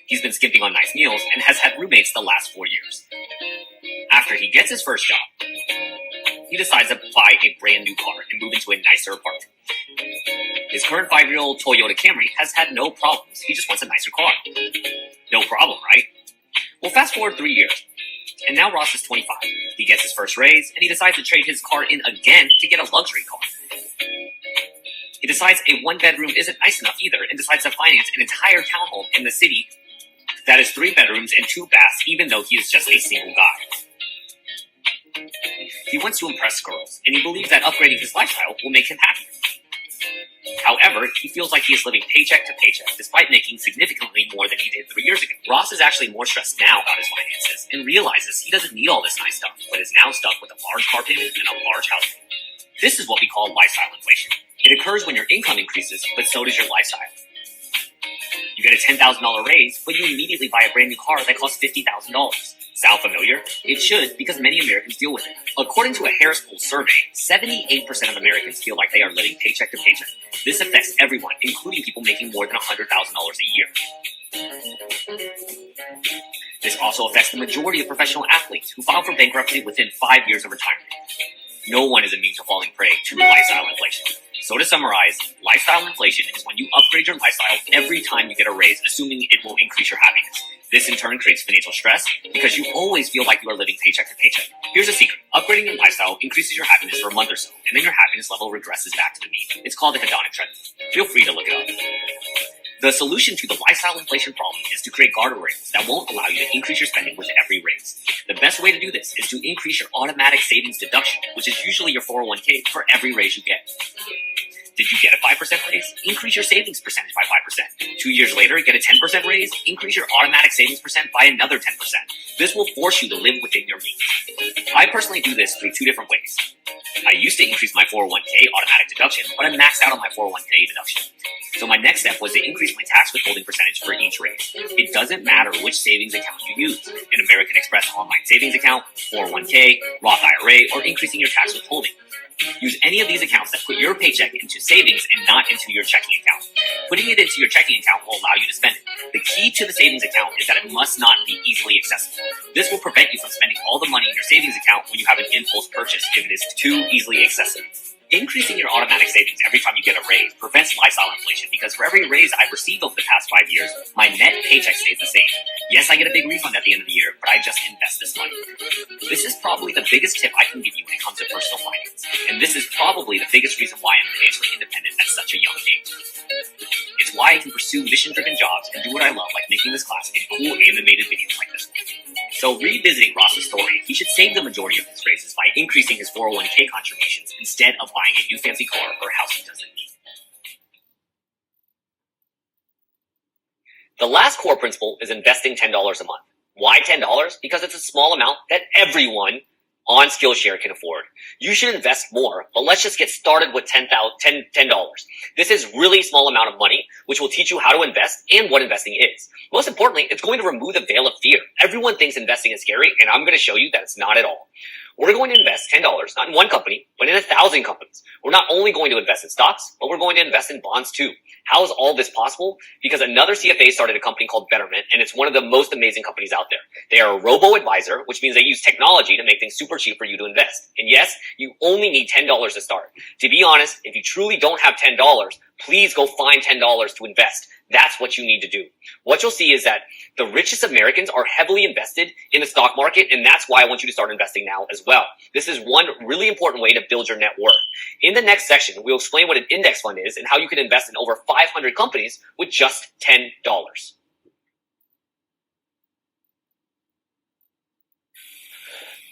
He's been skimping on nice meals and has had roommates the last 4 years. After he gets his first job, he decides to buy a brand new car and move into a nicer apartment. His current 5-year-old Toyota Camry has had no problems. He just wants a nicer car. No problem, right? Well, fast forward 3 years, and now Ross is 25. He gets his first raise, and he decides to trade his car in again to get a luxury car. He decides a 1-bedroom isn't nice enough either, and decides to finance an entire townhome in the city that is 3 bedrooms and 2 baths, even though he is just a single guy. He wants to impress girls, and he believes that upgrading his lifestyle will make him happier. However, he feels like he is living paycheck to paycheck, despite making significantly more than he did 3 years ago. Ross is actually more stressed now about his finances, and realizes he doesn't need all this nice stuff, but is now stuck with a large car payment and a large house payment. This is what we call lifestyle inflation. It occurs when your income increases, but so does your lifestyle. You get a $10,000 raise, but you immediately buy a brand new car that costs $50,000. Sound familiar? It should, because many Americans deal with it. According to a Harris Poll survey, 78% of Americans feel like they are living paycheck to paycheck. This affects everyone, including people making more than $100,000 a year. This also affects the majority of professional athletes who file for bankruptcy within 5 years of retirement. No one is immune to falling prey to lifestyle inflation. So to summarize, lifestyle inflation is when you upgrade your lifestyle every time you get a raise, assuming it will increase your happiness. This in turn creates financial stress because you always feel like you are living paycheck to paycheck. Here's a secret. Upgrading your lifestyle increases your happiness for a month or so, and then your happiness level regresses back to the mean. It's called the hedonic trend. Feel free to look it up. The solution to the lifestyle inflation problem is to create guardrails that won't allow you to increase your spending with every raise. The best way to do this is to increase your automatic savings deduction, which is usually your 401k, for every raise you get. Did you get a 5% raise? Increase your savings percentage by 5%. 2 years later, get a 10% raise? Increase your automatic savings percent by another 10%. This will force you to live within your means. I personally do this through 2 different ways. I used to increase my 401k automatic deduction, but I maxed out on my 401k deduction. So my next step was to increase my tax withholding percentage for each raise. It doesn't matter which savings account you use, an American Express online savings account, 401k, Roth IRA, or increasing your tax withholding. Use any of these accounts that put your paycheck into savings and not into your checking account. Putting it into your checking account will allow you to spend it. The key to the savings account is that it must not be easily accessible. This will prevent you from spending all the money in your savings account when you have an impulse purchase if it is too easily accessible. Increasing your automatic savings every time you get a raise prevents lifestyle inflation because for every raise I've received over the past 5 years, my net paycheck stays the same. Yes, I get a big refund at the end of the year, but I just invest this money. This is probably the biggest tip I can give you when it comes to personal finance. And this is probably the biggest reason why I'm financially independent at such a young age. It's why I can pursue mission-driven jobs and do what I love, like making this class and cool animated videos like this one. So revisiting Ross's story, he should save the majority of his raises by increasing his 401k contributions instead of buying a new fancy car or house he doesn't need. The last core principle is investing $10 a month. Why $10? Because it's a small amount that everyone on Skillshare can afford. You should invest more, but let's just get started with $10. This is really small amount of money, which will teach you how to invest and what investing is. Most importantly, it's going to remove the veil of fear. Everyone thinks investing is scary, and I'm going to show you that it's not at all. We're going to invest $10, not in one company, but in 1,000 companies. We're not only going to invest in stocks, but we're going to invest in bonds too. How is all this possible? Because another CFA started a company called Betterment, and it's one of the most amazing companies out there. They are a robo-advisor, which means they use technology to make things super cheap for you to invest. And yes, you only need $10 to start. To be honest, if you truly don't have $10, please go find $10 to invest. That's what you need to do. What you'll see is that the richest Americans are heavily invested in the stock market, and that's why I want you to start investing now as well. This is one really important way to build your net worth. In the next section, we'll explain what an index fund is and how you can invest in over 500 companies with just $10.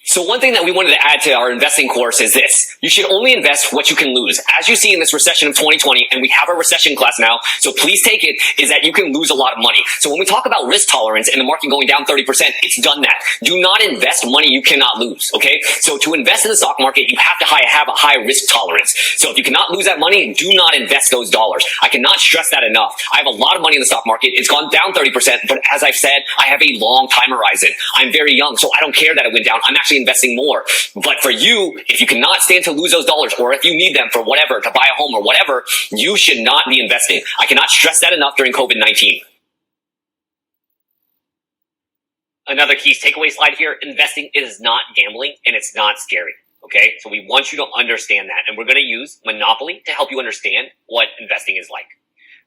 So one thing that we wanted to add to our investing course is this. You should only invest what you can lose. As you see in this recession of 2020, and we have a recession class now, so please take it, is that you can lose a lot of money. So when we talk about risk tolerance and the market going down 30%, it's done that. Do not invest money you cannot lose, okay? So to invest in the stock market, you have to have a high risk tolerance. So if you cannot lose that money, do not invest those dollars. I cannot stress that enough. I have a lot of money in the stock market. It's gone down 30%, but as I've said, I have a long time horizon. I'm very young, so I don't care that it went down. I'm actually investing more. But for you, if you cannot stand to lose those dollars, or if you need them for whatever, to buy a home or whatever, you should not be investing. I cannot stress that enough during COVID-19. Another key takeaway slide here, investing is not gambling and it's not scary. Okay, so we want you to understand that. And we're going to use Monopoly to help you understand what investing is like.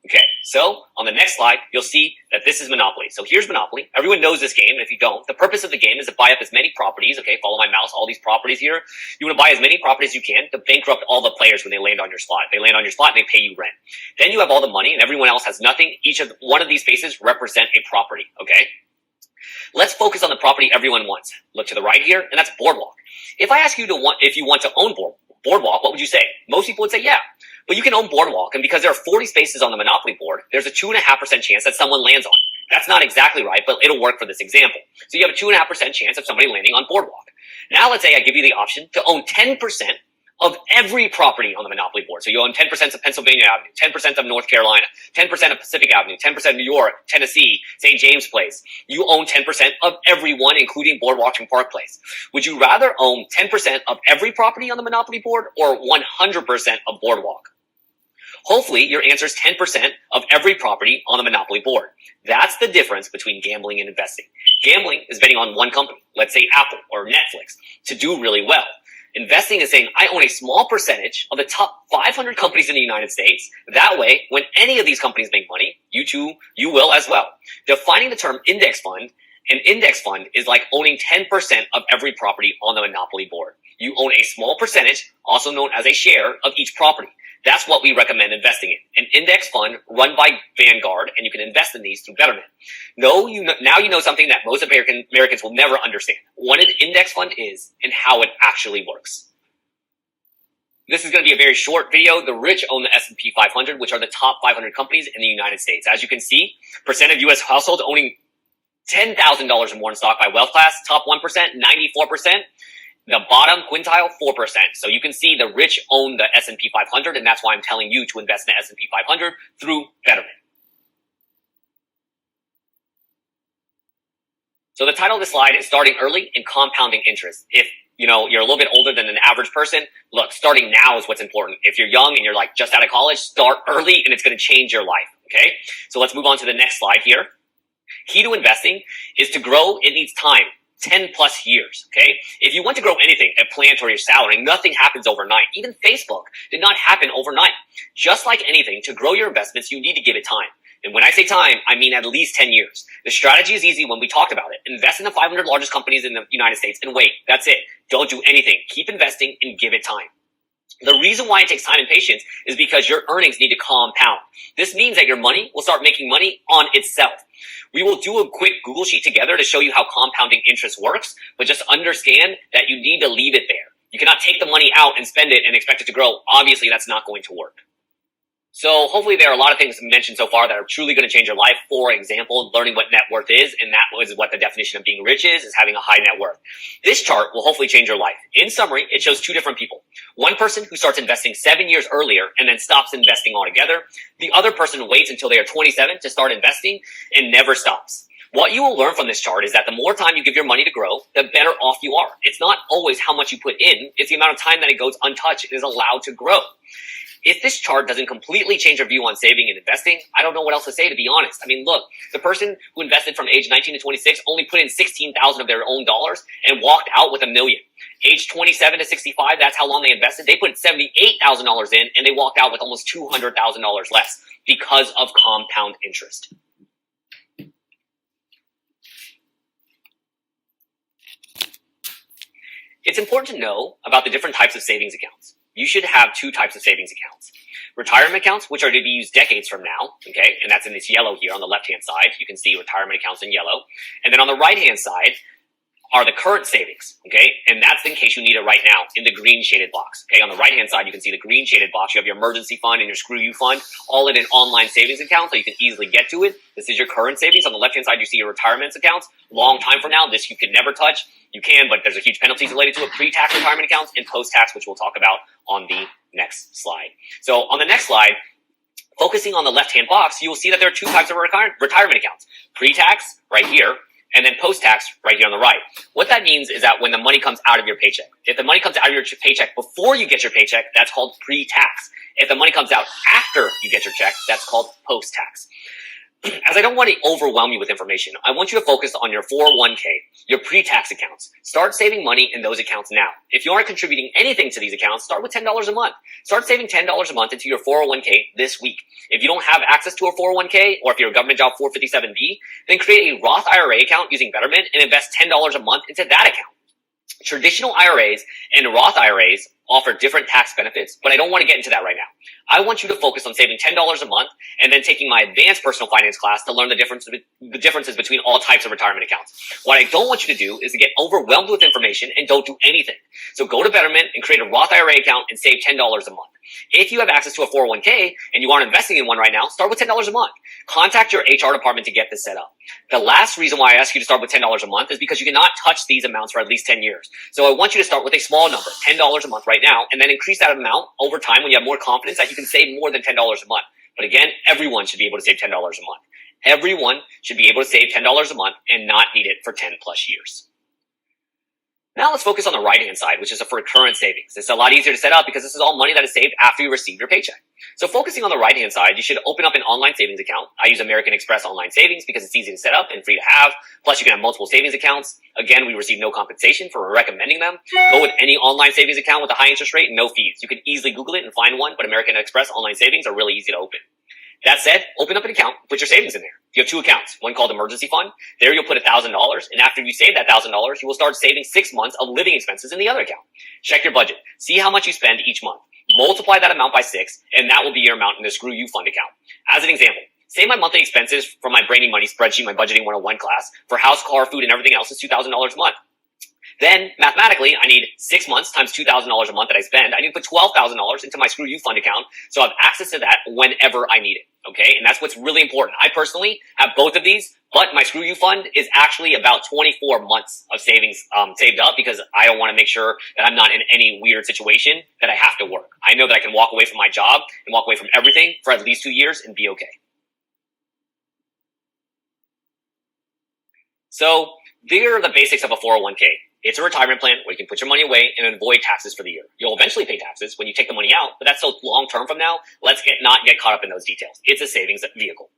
Okay, so on the next slide, you'll see that this is Monopoly. So here's Monopoly. Everyone knows this game, and if you don't, the purpose of the game is to buy up as many properties. Okay, follow my mouse, all these properties here. You want to buy as many properties as you can to bankrupt all the players when they land on your slot. They land on your slot and they pay you rent. Then you have all the money and everyone else has nothing. Each of one of these spaces represent a property, okay? Let's focus on the property everyone wants. Look to the right here, and that's Boardwalk. If I ask you if you want to own Boardwalk, what would you say? Most people would say, yeah. But you can own Boardwalk, and because there are 40 spaces on the Monopoly board, there's a 2.5% chance that someone lands on it. That's not exactly right, but it'll work for this example. So you have a 2.5% chance of somebody landing on Boardwalk. Now let's say I give you the option to own 10% of every property on the Monopoly board. So you own 10% of Pennsylvania Avenue, 10% of North Carolina, 10% of Pacific Avenue, 10% of New York, Tennessee, St. James Place. You own 10% of everyone, including Boardwalk and Park Place. Would you rather own 10% of every property on the Monopoly board or 100% of Boardwalk? Hopefully, your answer is 10% of every property on the Monopoly board. That's the difference between gambling and investing. Gambling is betting on one company, let's say Apple or Netflix, to do really well. Investing is saying, I own a small percentage of the top 500 companies in the United States. That way, when any of these companies make money, you will as well. Defining the term index fund, an index fund is like owning 10% of every property on the Monopoly board. You own a small percentage, also known as a share, of each property. That's what we recommend investing in. An index fund run by Vanguard, and you can invest in these through Betterment. Now you know something that most Americans will never understand: what an index fund is and how it actually works. This is going to be a very short video. The rich own the S&P 500, which are the top 500 companies in the United States. As you can see, percent of U.S. households owning $10,000 or more in stock by wealth class, top 1%, 94%. The bottom quintile, 4%. So you can see the rich own the S&P 500, and that's why I'm telling you to invest in the S&P 500 through Betterment. So the title of the slide is Starting Early and Compounding Interest. If you're a little bit older than an average person, look, starting now is what's important. If you're young and you're like just out of college, start early and it's going to change your life, okay? So let's move on to the next slide here. Key to investing is to grow. It needs time. 10 plus years, okay? If you want to grow anything, a plant or your salary, nothing happens overnight. Even Facebook did not happen overnight. Just like anything, to grow your investments, you need to give it time. And when I say time, I mean at least 10 years. The strategy is easy when we talked about it. Invest in the 500 largest companies in the United States and wait. That's it. Don't do anything. Keep investing and give it time. The reason why it takes time and patience is because your earnings need to compound. This means that your money will start making money on itself. We will do a quick Google sheet together to show you how compounding interest works, but just understand that you need to leave it there. You cannot take the money out and spend it and expect it to grow. Obviously, that's not going to work. So hopefully there are a lot of things mentioned so far that are truly going to change your life. For example, learning what net worth is, and that was what the definition of being rich is having a high net worth. This chart will hopefully change your life. In summary, it shows two different people. One person who starts investing 7 years earlier and then stops investing altogether. The other person waits until they are 27 to start investing and never stops. What you will learn from this chart is that the more time you give your money to grow, the better off you are. It's not always how much you put in, it's the amount of time that it goes untouched and is allowed to grow. If this chart doesn't completely change your view on saving and investing, I don't know what else to say, to be honest. I mean, look, the person who invested from age 19 to 26 only put in 16,000 of their own dollars and walked out with $1 million. Age 27 to 65, that's how long they invested. They put $78,000 in and they walked out with almost $200,000 less because of compound interest. It's important to know about the different types of savings accounts. You should have two types of savings accounts. Retirement accounts, which are to be used decades from now, okay? And that's in this yellow here on the left-hand side. You can see retirement accounts in yellow. And then on the right-hand side are the current savings, okay? And that's in case you need it right now in the green shaded box, okay? On the right-hand side, you can see the green shaded box. You have your emergency fund and your screw you fund, all in an online savings account, so you can easily get to it. This is your current savings. On the left-hand side, you see your retirement accounts. Long time from now, this you can never touch. You can, but there's a huge penalties related to it. Pre-tax retirement accounts and post-tax, which we'll talk about on the next slide. So on the next slide, focusing on the left-hand box, you will see that there are two types of retirement accounts. Pre-tax, right here, and then post-tax right here on the right. What that means is that when the money comes out of your paycheck, if the money comes out of your paycheck before you get your paycheck, that's called pre-tax. If the money comes out after you get your check, that's called post-tax. As I don't want to overwhelm you with information, I want you to focus on your 401k, your pre-tax accounts. Start saving money in those accounts now. If you aren't contributing anything to these accounts, start with $10 a month. Start saving $10 a month into your 401k this week. If you don't have access to a 401k, or if you're a government job 457B, then create a Roth IRA account using Betterment and invest $10 a month into that account. Traditional IRAs and Roth IRAs offer different tax benefits, but I don't want to get into that right now. I want you to focus on saving $10 a month and then taking my advanced personal finance class to learn the differences between all types of retirement accounts. What I don't want you to do is to get overwhelmed with information and don't do anything. So go to Betterment and create a Roth IRA account and save $10 a month. If you have access to a 401k and you aren't investing in one right now, start with $10 a month. Contact your HR department to get this set up. The last reason why I ask you to start with $10 a month is because you cannot touch these amounts for at least 10 years. So I want you to start with a small number, $10 a month right now, and then increase that amount over time when you have more confidence that you can save more than $10 a month. But again, everyone should be able to save $10 a month. Everyone should be able to save $10 a month and not need it for 10 plus years. Now let's focus on the right-hand side, which is for current savings. It's a lot easier to set up because this is all money that is saved after you receive your paycheck. So focusing on the right-hand side, you should open up an online savings account. I use American Express Online Savings because it's easy to set up and free to have. Plus, you can have multiple savings accounts. Again, we receive no compensation for recommending them. Go with any online savings account with a high interest rate and no fees. You can easily Google it and find one, but American Express Online Savings are really easy to open. That said, open up an account, put your savings in there. You have two accounts, one called emergency fund. There you'll put $1,000, and after you save that $1,000, you will start saving 6 months of living expenses in the other account. Check your budget. See how much you spend each month. Multiply that amount by 6, and that will be your amount in the Screw You Fund account. As an example, say my monthly expenses from my Brainy Money spreadsheet, my budgeting 101 class, for house, car, food, and everything else is $2,000 a month. Then, mathematically, I need 6 months times $2,000 a month that I spend. I need to put $12,000 into my Screw You Fund account so I have access to that whenever I need it. Okay? And that's what's really important. I personally have both of these, but my Screw You Fund is actually about 24 months of savings saved up because I don't want to make sure that I'm not in any weird situation that I have to work. I know that I can walk away from my job and walk away from everything for at least 2 years and be okay. So, there are the basics of a 401k. It's a retirement plan where you can put your money away and avoid taxes for the year. You'll eventually pay taxes when you take the money out, but that's so long term from now. Let's not get caught up in those details. It's a savings vehicle.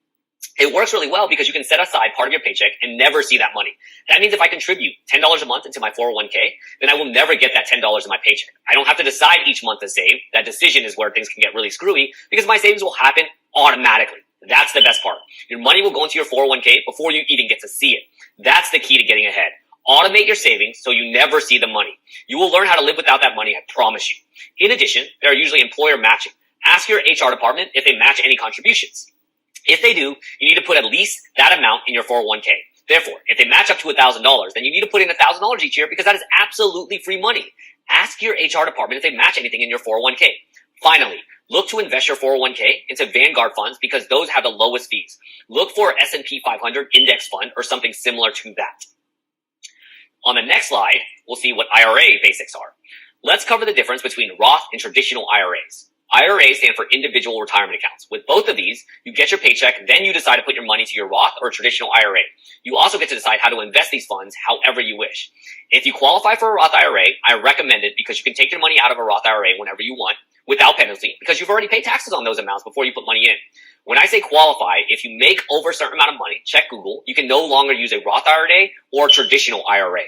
It works really well because you can set aside part of your paycheck and never see that money. That means if I contribute $10 a month into my 401k, then I will never get that $10 in my paycheck. I don't have to decide each month to save. That decision is where things can get really screwy because my savings will happen automatically. That's the best part. Your money will go into your 401k before you even get to see it. That's the key to getting ahead. Automate your savings so you never see the money. You will learn how to live without that money, I promise you. In addition, there are usually employer matching. Ask your HR department if they match any contributions. If they do, you need to put at least that amount in your 401k. Therefore, if they match up to $1,000, then you need to put in $1,000 each year because that is absolutely free money. Ask your HR department if they match anything in your 401k. Finally, look to invest your 401k into Vanguard funds because those have the lowest fees. Look for S&P 500 index fund or something similar to that. On the next slide, we'll see what IRA basics are. Let's cover the difference between Roth and traditional IRAs. IRAs stand for individual retirement accounts. With both of these, you get your paycheck, then you decide to put your money to your Roth or traditional IRA. You also get to decide how to invest these funds however you wish. If you qualify for a Roth IRA, I recommend it because you can take your money out of a Roth IRA whenever you want without penalty because you've already paid taxes on those amounts before you put money in. When I say qualify, if you make over a certain amount of money, check Google, you can no longer use a Roth IRA or traditional IRA.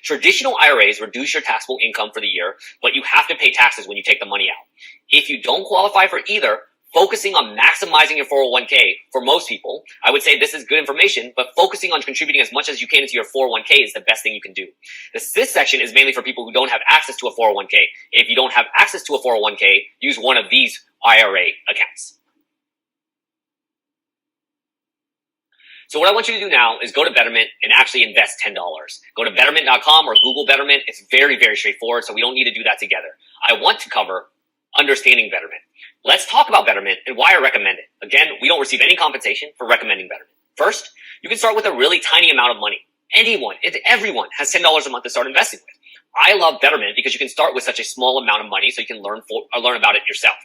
Traditional IRAs reduce your taxable income for the year, but you have to pay taxes when you take the money out. If you don't qualify for either, focusing on maximizing your 401k, for most people, I would say this is good information, but focusing on contributing as much as you can into your 401k is the best thing you can do. This section is mainly for people who don't have access to a 401k. If you don't have access to a 401k, use one of these IRA accounts. So what I want you to do now is go to Betterment and actually invest $10. Go to Betterment.com or Google Betterment. It's very, very straightforward, so we don't need to do that together. I want to cover understanding Betterment. Let's talk about Betterment and why I recommend it. Again, we don't receive any compensation for recommending Betterment. First, you can start with a really tiny amount of money. Everyone has $10 a month to start investing with. I love Betterment because you can start with such a small amount of money so you can learn about it yourself.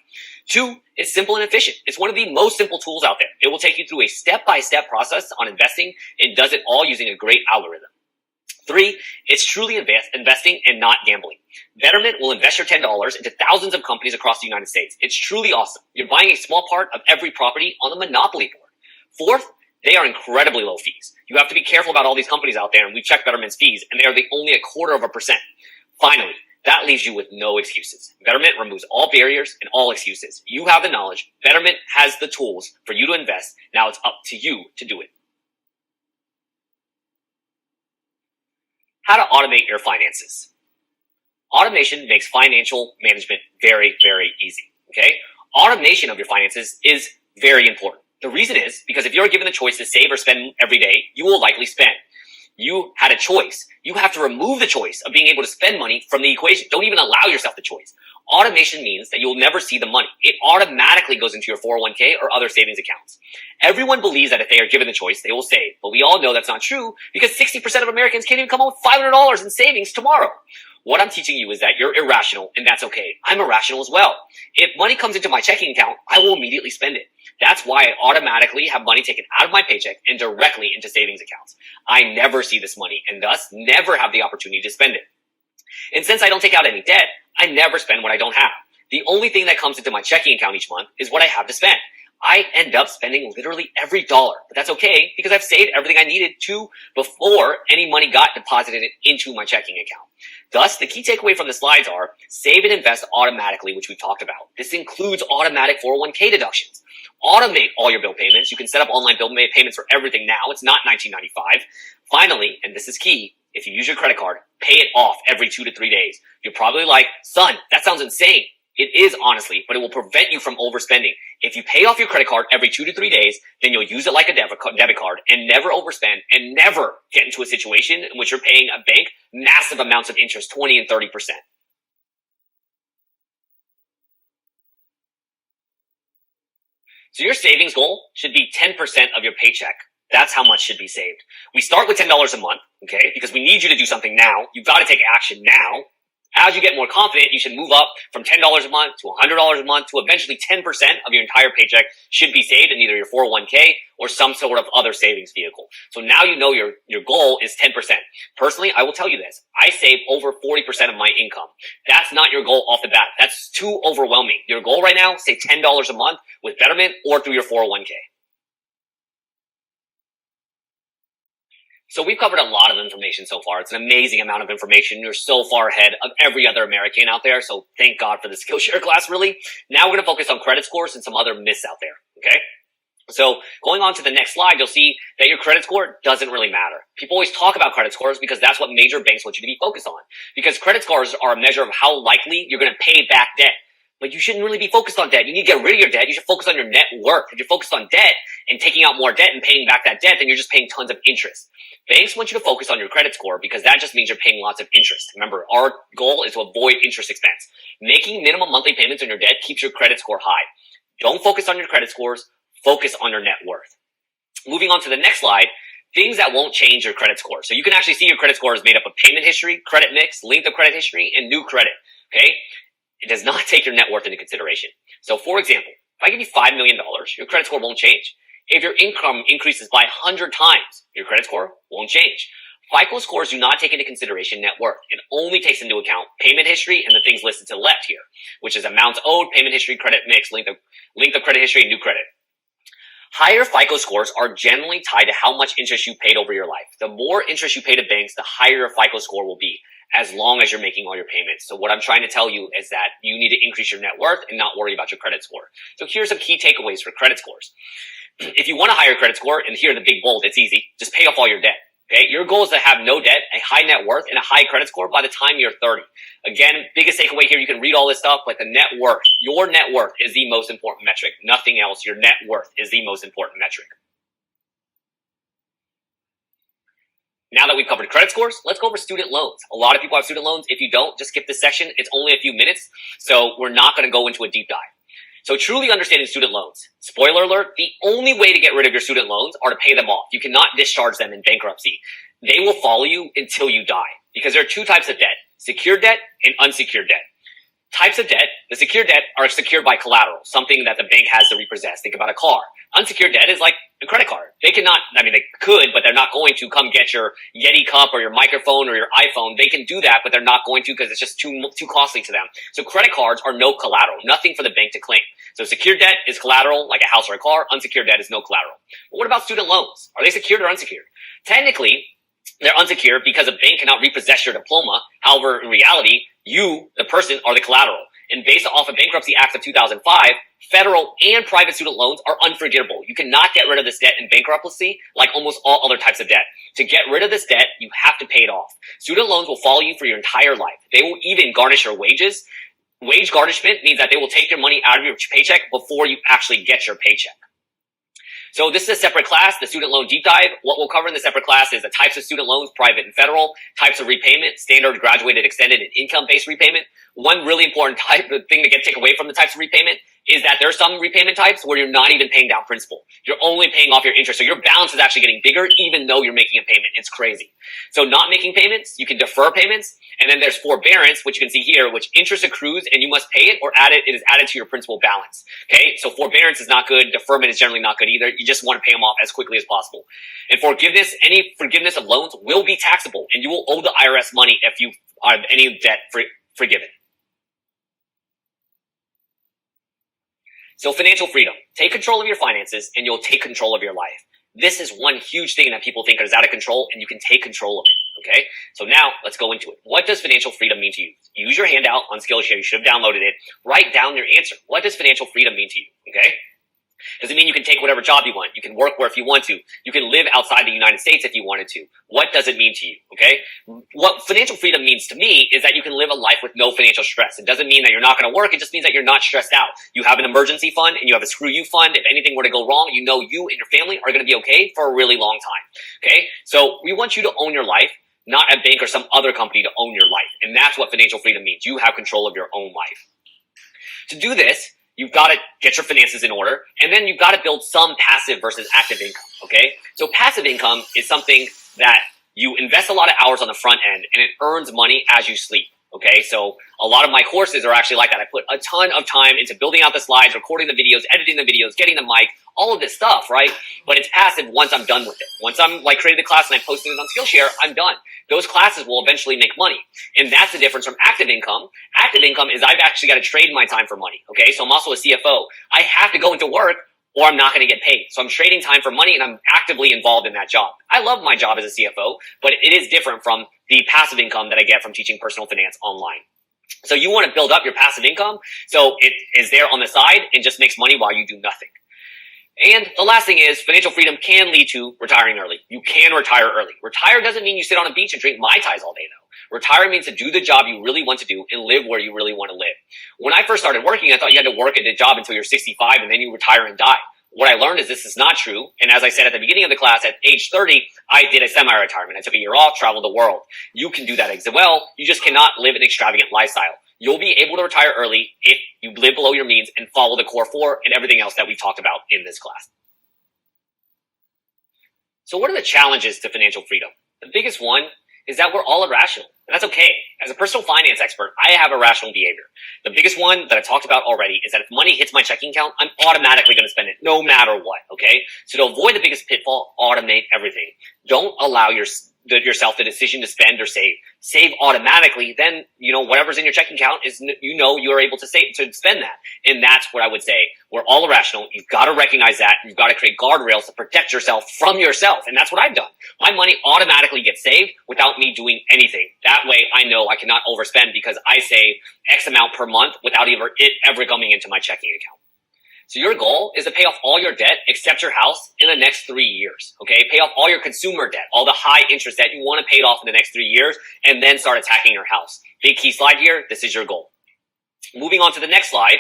2, it's simple and efficient. It's one of the most simple tools out there. It will take you through a step-by-step process on investing and does it all using a great algorithm. 3, it's truly investing and not gambling. Betterment will invest your $10 into thousands of companies across the United States. It's truly awesome. You're buying a small part of every property on the monopoly board. 4th, they are incredibly low fees. You have to be careful about all these companies out there, and we checked Betterment's fees, and they are only 0.25%. Finally, that leaves you with no excuses. Betterment removes all barriers and all excuses. You have the knowledge. Betterment has the tools for you to invest. Now it's up to you to do it. How to automate your finances. Automation makes financial management very, very easy. Okay? Automation of your finances is very important. The reason is because if you're given the choice to save or spend every day, you will likely spend. You had a choice. You have to remove the choice of being able to spend money from the equation. Don't even allow yourself the choice. Automation means that you'll never see the money. It automatically goes into your 401k or other savings accounts. Everyone believes that if they are given the choice, they will save. But we all know that's not true because 60% of Americans can't even come up with $500 in savings tomorrow. What I'm teaching you is that you're irrational, and that's okay. I'm irrational as well. If money comes into my checking account, I will immediately spend it. That's why I automatically have money taken out of my paycheck and directly into savings accounts. I never see this money and thus never have the opportunity to spend it. And since I don't take out any debt, I never spend what I don't have. The only thing that comes into my checking account each month is what I have to spend. I end up spending literally every dollar, but that's okay because I've saved everything I needed to before any money got deposited into my checking account. Thus, the key takeaway from the slides are save and invest automatically, which we've talked about. This includes automatic 401k deductions. Automate all your bill payments. You can set up online bill payments for everything now. It's not $19.95. Finally, and this is key, if you use your credit card, pay it off every 2 to 3 days. You're probably like, son, that sounds insane. It is, honestly, but it will prevent you from overspending. If you pay off your credit card every 2 to 3 days, then you'll use it like a debit card and never overspend and never get into a situation in which you're paying a bank massive amounts of interest, 20 and 30%. So your savings goal should be 10% of your paycheck. That's how much should be saved. We start with $10 a month, okay? Because we need you to do something now. You've got to take action now. As you get more confident, you should move up from $10 a month to $100 a month to eventually 10% of your entire paycheck should be saved in either your 401k or some sort of other savings vehicle. So now you know your goal is 10%. Personally, I will tell you this. I save over 40% of my income. That's not your goal off the bat. That's too overwhelming. Your goal right now, say $10 a month with Betterment or through your 401k. So we've covered a lot of information so far. It's an amazing amount of information. You're so far ahead of every other American out there. So thank God for the Skillshare class, really. Now we're going to focus on credit scores and some other myths out there. Okay. So going on to the next slide, you'll see that your credit score doesn't really matter. People always talk about credit scores because that's what major banks want you to be focused on. Because credit scores are a measure of how likely you're going to pay back debt. But you shouldn't really be focused on debt. You need to get rid of your debt. You should focus on your net worth. If you're focused on debt and taking out more debt and paying back that debt, then you're just paying tons of interest. Banks want you to focus on your credit score because that just means you're paying lots of interest. Remember, our goal is to avoid interest expense. Making minimum monthly payments on your debt keeps your credit score high. Don't focus on your credit scores. Focus on your net worth. Moving on to the next slide, things that won't change your credit score. So you can actually see your credit score is made up of payment history, credit mix, length of credit history, and new credit. Okay? It does not take your net worth into consideration. So for example, if I give you $5 million, your credit score won't change. If your income increases by 100 times, your credit score won't change. FICO scores do not take into consideration net worth. It only takes into account payment history and the things listed to the left here, which is amounts owed, payment history, credit mix, length of credit history, and new credit. Higher FICO scores are generally tied to how much interest you paid over your life. The more interest you pay to banks, the higher your FICO score will be, as long as you're making all your payments. So what I'm trying to tell you is that you need to increase your net worth and not worry about your credit score. So here's some key takeaways for credit scores. If you want a higher credit score, and here are the big bold, it's easy. Just pay off all your debt. Okay, your goal is to have no debt, a high net worth, and a high credit score by the time you're 30. Again, biggest takeaway here, you can read all this stuff, but the net worth, your net worth is the most important metric. Nothing else. Your net worth is the most important metric. Now that we've covered credit scores, let's go over student loans. A lot of people have student loans. If you don't, just skip this section. It's only a few minutes, so we're not going to go into a deep dive. So truly understanding student loans. Spoiler alert, the only way to get rid of your student loans are to pay them off. You cannot discharge them in bankruptcy. They will follow you until you die because there are two types of debt, secured debt and unsecured debt. Types of debt, the secured debt are secured by collateral, something that the bank has to repossess. Think about a car. Unsecured debt is like a credit card. They cannot, they could, but they're not going to come get your Yeti cup or your microphone or your iPhone. They can do that, but they're not going to because it's just too costly to them. So credit cards are no collateral, nothing for the bank to claim. So secured debt is collateral, like a house or a car. Unsecured debt is no collateral. But what about student loans? Are they secured or unsecured? Technically, they're unsecured because a bank cannot repossess your diploma. However, in reality, you, the person, are the collateral. And based off of Bankruptcy Act of 2005, federal and private student loans are unforgivable. You cannot get rid of this debt in bankruptcy like almost all other types of debt. To get rid of this debt, you have to pay it off. Student loans will follow you for your entire life. They will even garnish your wages. Wage garnishment means that they will take your money out of your paycheck before you actually get your paycheck. So this is a separate class, the student loan deep dive. What we'll cover in the separate class is the types of student loans, private and federal, types of repayment, standard, graduated, extended, and income-based repayment. One really important thing to take away from the types of repayment is that there are some repayment types where you're not even paying down principal. You're only paying off your interest. So your balance is actually getting bigger even though you're making a payment. It's crazy. So not making payments, you can defer payments. And then there's forbearance, which you can see here, which interest accrues and you must pay it or it is added to your principal balance. Okay, so forbearance is not good. Deferment is generally not good either. You just want to pay them off as quickly as possible. And forgiveness, any forgiveness of loans will be taxable, and you will owe the IRS money if you have any debt forgiven. So financial freedom. Take control of your finances and you'll take control of your life. This is one huge thing that people think is out of control, and you can take control of it, okay? So now let's go into it. What does financial freedom mean to you? Use your handout on Skillshare. You should have downloaded it. Write down your answer. What does financial freedom mean to you, okay? Does it mean you can take whatever job you want? You can work where if you want to. You can live outside the United States if you wanted to. What does it mean to you, okay? What financial freedom means to me is that you can live a life with no financial stress. It doesn't mean that you're not going to work. It just means that you're not stressed out. You have an emergency fund and you have a screw you fund. If anything were to go wrong, you know you and your family are going to be okay for a really long time, okay? So we want you to own your life, not a bank or some other company to own your life. And that's what financial freedom means. You have control of your own life. To do this, you've got to get your finances in order, and then you've got to build some passive versus active income, okay? So passive income is something that you invest a lot of hours on the front end, and it earns money as you sleep, okay? So a lot of my courses are actually like that. I put a ton of time into building out the slides, recording the videos, editing the videos, getting the mic, all of this stuff, right? But it's passive once I'm done with it. Once I'm like created the class and I posted it on Skillshare, I'm done. Those classes will eventually make money. And that's the difference from active income. Active income is I've actually got to trade my time for money, okay? So I'm also a CFO. I have to go into work or I'm not going to get paid. So I'm trading time for money and I'm actively involved in that job. I love my job as a CFO, but it is different from the passive income that I get from teaching personal finance online. So you want to build up your passive income so it is there on the side and just makes money while you do nothing. And the last thing is financial freedom can lead to retiring early. You can retire early. Retire doesn't mean you sit on a beach and drink Mai Tais all day though. Retire means to do the job you really want to do and live where you really want to live. When I first started working, I thought you had to work at a job until you're 65 and then you retire and die. What I learned is this is not true. And as I said at the beginning of the class, at age 30, I did a semi-retirement. I took a year off, traveled the world. You can do that as well. You just cannot live an extravagant lifestyle. You'll be able to retire early if you live below your means and follow the core 4 and everything else that we talked about in this class. So what are the challenges to financial freedom? The biggest one is that we're all irrational, and that's okay. As a personal finance expert, I have irrational behavior. The biggest one that I talked about already is that if money hits my checking account, I'm automatically going to spend it no matter what, okay? So to avoid the biggest pitfall, automate everything. Don't allow yourself the decision to spend or save. Save automatically, then, whatever's in your checking account is, you're able to save, to spend that. And that's what I would say. We're all irrational. You've got to recognize that. You've got to create guardrails to protect yourself from yourself. And that's what I've done. My money automatically gets saved without me doing anything. That way I know I cannot overspend because I save X amount per month without it ever coming into my checking account. So your goal is to pay off all your debt except your house in the next 3 years, okay? Pay off all your consumer debt, all the high interest debt you want to pay it off in the next 3 years, and then start attacking your house. Big key slide here. This is your goal. Moving on to the next slide.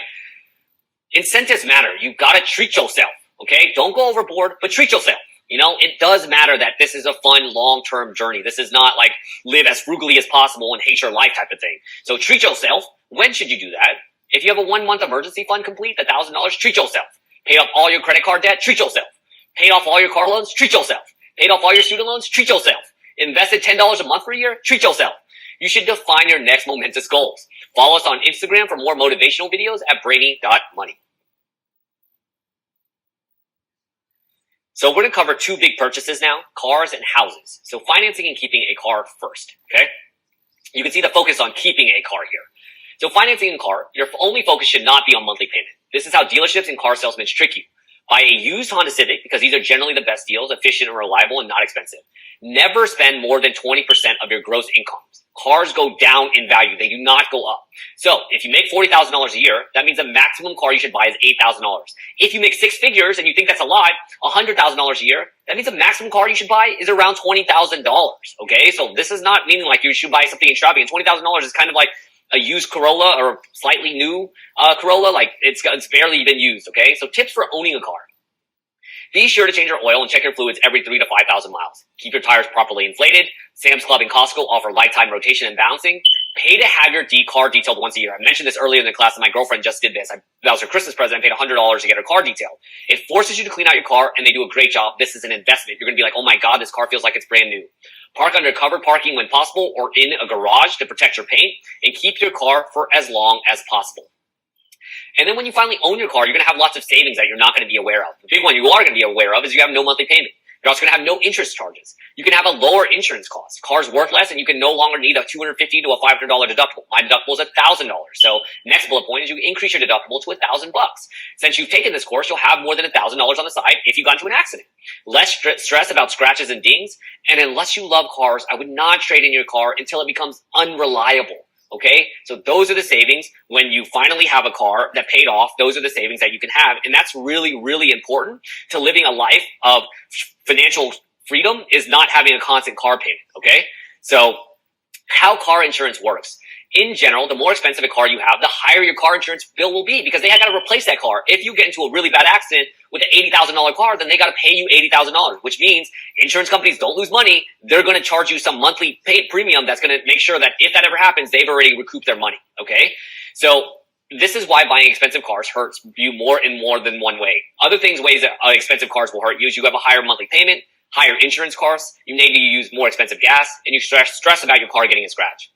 Incentives matter. You've got to treat yourself, okay? Don't go overboard, but treat yourself. It does matter that this is a fun, long-term journey. This is not like live as frugally as possible and hate your life type of thing. So treat yourself. When should you do that? If you have a 1-month emergency fund complete, $1,000, treat yourself. Paid off all your credit card debt, treat yourself. Paid off all your car loans, treat yourself. Paid off all your student loans, treat yourself. Invested $10 a month for a year, treat yourself. You should define your next momentous goals. Follow us on Instagram for more motivational videos at brainy.money. So we're going to cover 2 big purchases now, cars and houses. So financing and keeping a car first, okay? You can see the focus on keeping a car here. So financing a car, your only focus should not be on monthly payment. This is how dealerships and car salesmen trick you. Buy a used Honda Civic because these are generally the best deals, efficient and reliable and not expensive. Never spend more than 20% of your gross incomes. Cars go down in value. They do not go up. So if you make $40,000 a year, that means the maximum car you should buy is $8,000. If you make 6 figures and you think that's a lot, $100,000 a year, that means the maximum car you should buy is around $20,000. Okay, so this is not meaning like you should buy something extravagant. $20,000 is kind of like a used Corolla or slightly new Corolla, like it's barely even used, okay? So tips for owning a car. Be sure to change your oil and check your fluids every 3,000 to 5,000 miles. Keep your tires properly inflated. Sam's Club and Costco offer lifetime rotation and balancing. Pay to have your car detailed once a year. I mentioned this earlier in the class, and my girlfriend just did this. That was her Christmas present. I paid $100 to get her car detailed. It forces you to clean out your car, and they do a great job. This is an investment. You're going to be like, oh my God, this car feels like it's brand new. Park under covered parking when possible or in a garage to protect your paint, and keep your car for as long as possible. And then when you finally own your car, you're going to have lots of savings that you're not going to be aware of. The big one you are going to be aware of is you have no monthly payment. You're also going to have no interest charges. You can have a lower insurance cost. Cars worth less, and you can no longer need a $250 to a $500 deductible. My deductible is $1,000. So next bullet point is you increase your deductible to $1,000. Since you've taken this course, you'll have more than $1,000 on the side if you got into an accident. Less stress about scratches and dings. And unless you love cars, I would not trade in your car until it becomes unreliable. Okay, so those are the savings when you finally have a car that paid off. Those are the savings that you can have, and that's really, really important to living a life of financial freedom. Is not having a constant car payment. Okay, so how car insurance works. In general, the more expensive a car you have, the higher your car insurance bill will be because they got to replace that car. If you get into a really bad accident with an $80,000 car, then they got to pay you $80,000, which means insurance companies don't lose money. They're going to charge you some monthly paid premium that's going to make sure that if that ever happens, they've already recouped their money. Okay, so this is why buying expensive cars hurts you more in more than one way. Ways that expensive cars will hurt you is you have a higher monthly payment, higher insurance costs, you maybe use more expensive gas, and you stress about your car getting a scratch.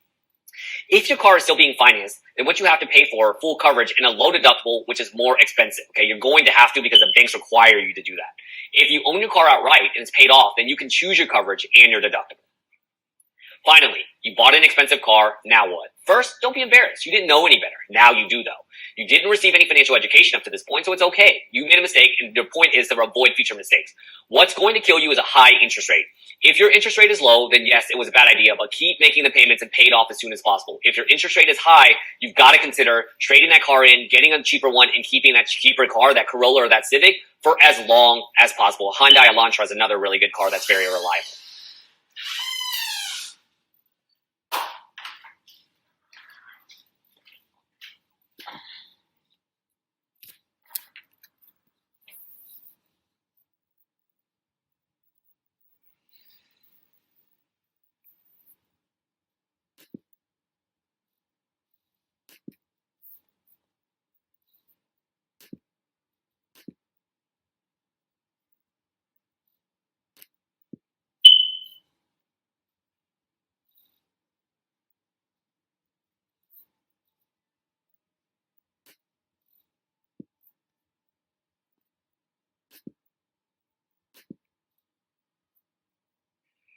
If your car is still being financed, then what you have to pay for full coverage and a low deductible, which is more expensive. Okay, you're going to have to because the banks require you to do that. If you own your car outright and it's paid off, then you can choose your coverage and your deductible. Finally, you bought an expensive car, now what? First, don't be embarrassed. You didn't know any better. Now you do, though. You didn't receive any financial education up to this point, so it's okay. You made a mistake, and your point is to avoid future mistakes. What's going to kill you is a high interest rate. If your interest rate is low, then yes, it was a bad idea, but keep making the payments and pay it off as soon as possible. If your interest rate is high, you've got to consider trading that car in, getting a cheaper one, and keeping that cheaper car, that Corolla or that Civic, for as long as possible. Hyundai Elantra is another really good car that's very reliable.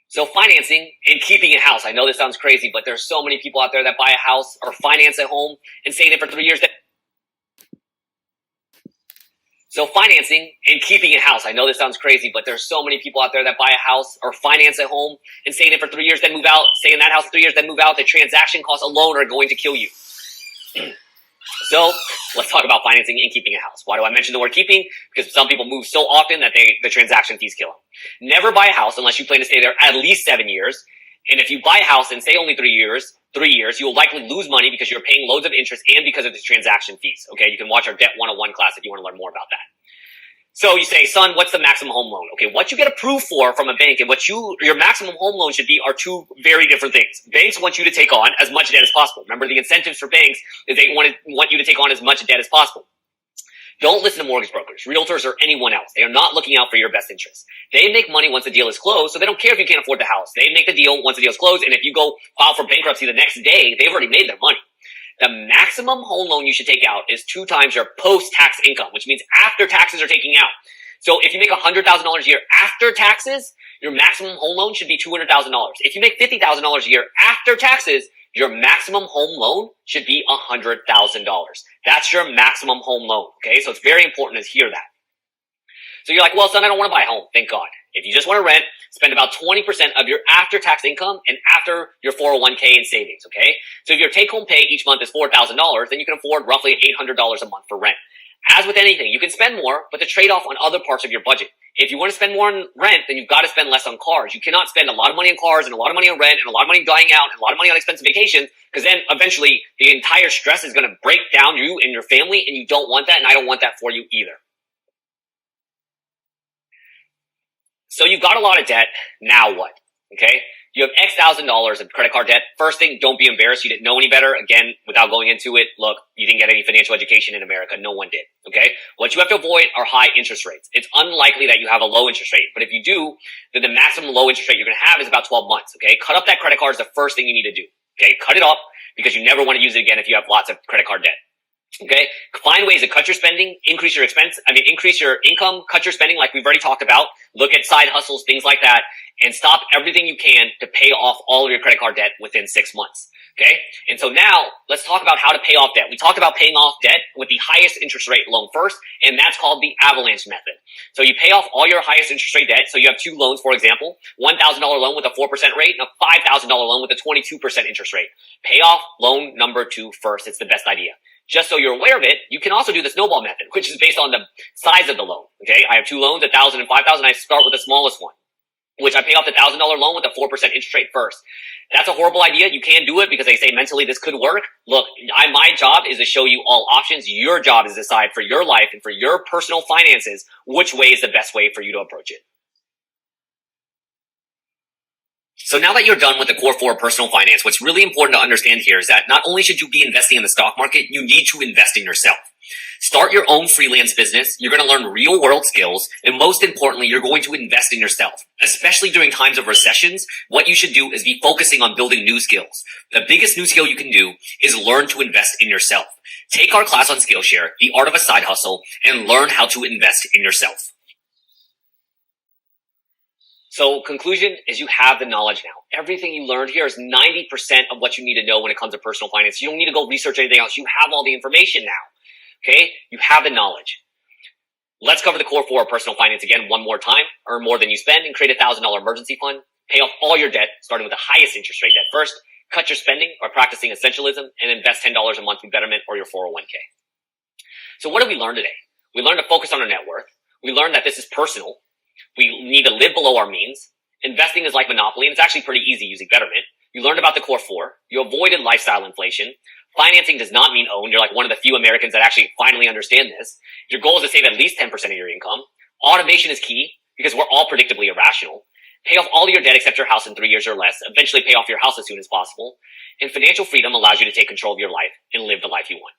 So financing and keeping a house. I know this sounds crazy, but there's so many people out there that buy a house or finance a home and stay in it for 3 years. So financing and keeping a house. I know this sounds crazy, but there's so many people out there that buy a house or finance a home and stay in it for 3 years, then move out, stay in that house for 3 years, then move out. The transaction costs alone are going to kill you. So let's talk about financing and keeping a house. Why do I mention the word keeping? Because some people move so often that the transaction fees kill them. Never buy a house unless you plan to stay there at least 7 years. And if you buy a house and stay only 3 years, you will likely lose money because you're paying loads of interest and because of the transaction fees. Okay, you can watch our Debt 101 class if you want to learn more about that. So you say, son, what's the maximum home loan? Okay, what you get approved for from a bank and what your maximum home loan should be are two very different things. Banks want you to take on as much debt as possible. Remember, the incentives for banks is they want you to take on as much debt as possible. Don't listen to mortgage brokers, realtors, or anyone else. They are not looking out for your best interests. They make money once the deal is closed, so they don't care if you can't afford the house. They make the deal once the deal is closed, and if you go file for bankruptcy the next day, they've already made their money. The maximum home loan you should take out is 2 times your post-tax income, which means after taxes are taken out. So if you make $100,000 a year after taxes, your maximum home loan should be $200,000. If you make $50,000 a year after taxes, your maximum home loan should be $100,000. That's your maximum home loan, okay? So it's very important to hear that. So you're like, well, son, I don't want to buy a home. Thank God. If you just want to rent, spend about 20% of your after-tax income and after your 401k and savings, okay? So if your take-home pay each month is $4,000, then you can afford roughly $800 a month for rent. As with anything, you can spend more, but the trade-off on other parts of your budget. If you want to spend more on rent, then you've got to spend less on cars. You cannot spend a lot of money on cars and a lot of money on rent and a lot of money dining out and a lot of money on expensive vacations, because then eventually the entire stress is going to break down you and your family, and you don't want that, and I don't want that for you either. So you've got a lot of debt. Now what? Okay? You have X thousand dollars of credit card debt. First thing, don't be embarrassed. You didn't know any better. Again, without going into it, look, you didn't get any financial education in America. No one did. Okay? What you have to avoid are high interest rates. It's unlikely that you have a low interest rate, but if you do, then the maximum low interest rate you're going to have is about 12 months. Okay? Cut up that credit card is the first thing you need to do. Okay? Cut it up because you never want to use it again if you have lots of credit card debt. Okay. Find ways to cut your spending, increase your income, cut your spending like we've already talked about. Look at side hustles, things like that, and stop everything you can to pay off all of your credit card debt within 6 months. Okay. And so now let's talk about how to pay off debt. We talked about paying off debt with the highest interest rate loan first, and that's called the avalanche method. So you pay off all your highest interest rate debt. So you have two loans, for example, $1,000 loan with a 4% rate and a $5,000 loan with a 22% interest rate. Pay off loan number 2 first. It's the best idea. Just so you're aware of it, you can also do the snowball method, which is based on the size of the loan. Okay, I have two loans, 1,000 and 5,000. I start with the smallest one, which I pay off the $1,000 loan with a 4% interest rate first. That's a horrible idea. You can't do it because they say mentally this could work. Look, my job is to show you all options. Your job is to decide for your life and for your personal finances which way is the best way for you to approach it. So now that you're done with the core 4 of personal finance, what's really important to understand here is that not only should you be investing in the stock market, you need to invest in yourself. Start your own freelance business. You're going to learn real world skills. And most importantly, you're going to invest in yourself. Especially during times of recessions, what you should do is be focusing on building new skills. The biggest new skill you can do is learn to invest in yourself. Take our class on Skillshare, The Art of a Side Hustle, and learn how to invest in yourself. So conclusion is you have the knowledge now. Everything you learned here is 90% of what you need to know when it comes to personal finance. You don't need to go research anything else. You have all the information now. Okay? You have the knowledge. Let's cover the core 4 of personal finance again one more time. Earn more than you spend and create a $1,000 emergency fund. Pay off all your debt, starting with the highest interest rate debt first. Cut your spending by practicing essentialism and invest $10 a month in Betterment or your 401k. So what did we learn today? We learned to focus on our net worth. We learned that this is personal. We need to live below our means. Investing is like Monopoly, and it's actually pretty easy using Betterment. You learned about the core 4. You avoided lifestyle inflation. Financing does not mean own. You're like one of the few Americans that actually finally understand this. Your goal is to save at least 10% of your income. Automation is key because we're all predictably irrational. Pay off all of your debt except your house in 3 years or less. Eventually pay off your house as soon as possible. And financial freedom allows you to take control of your life and live the life you want.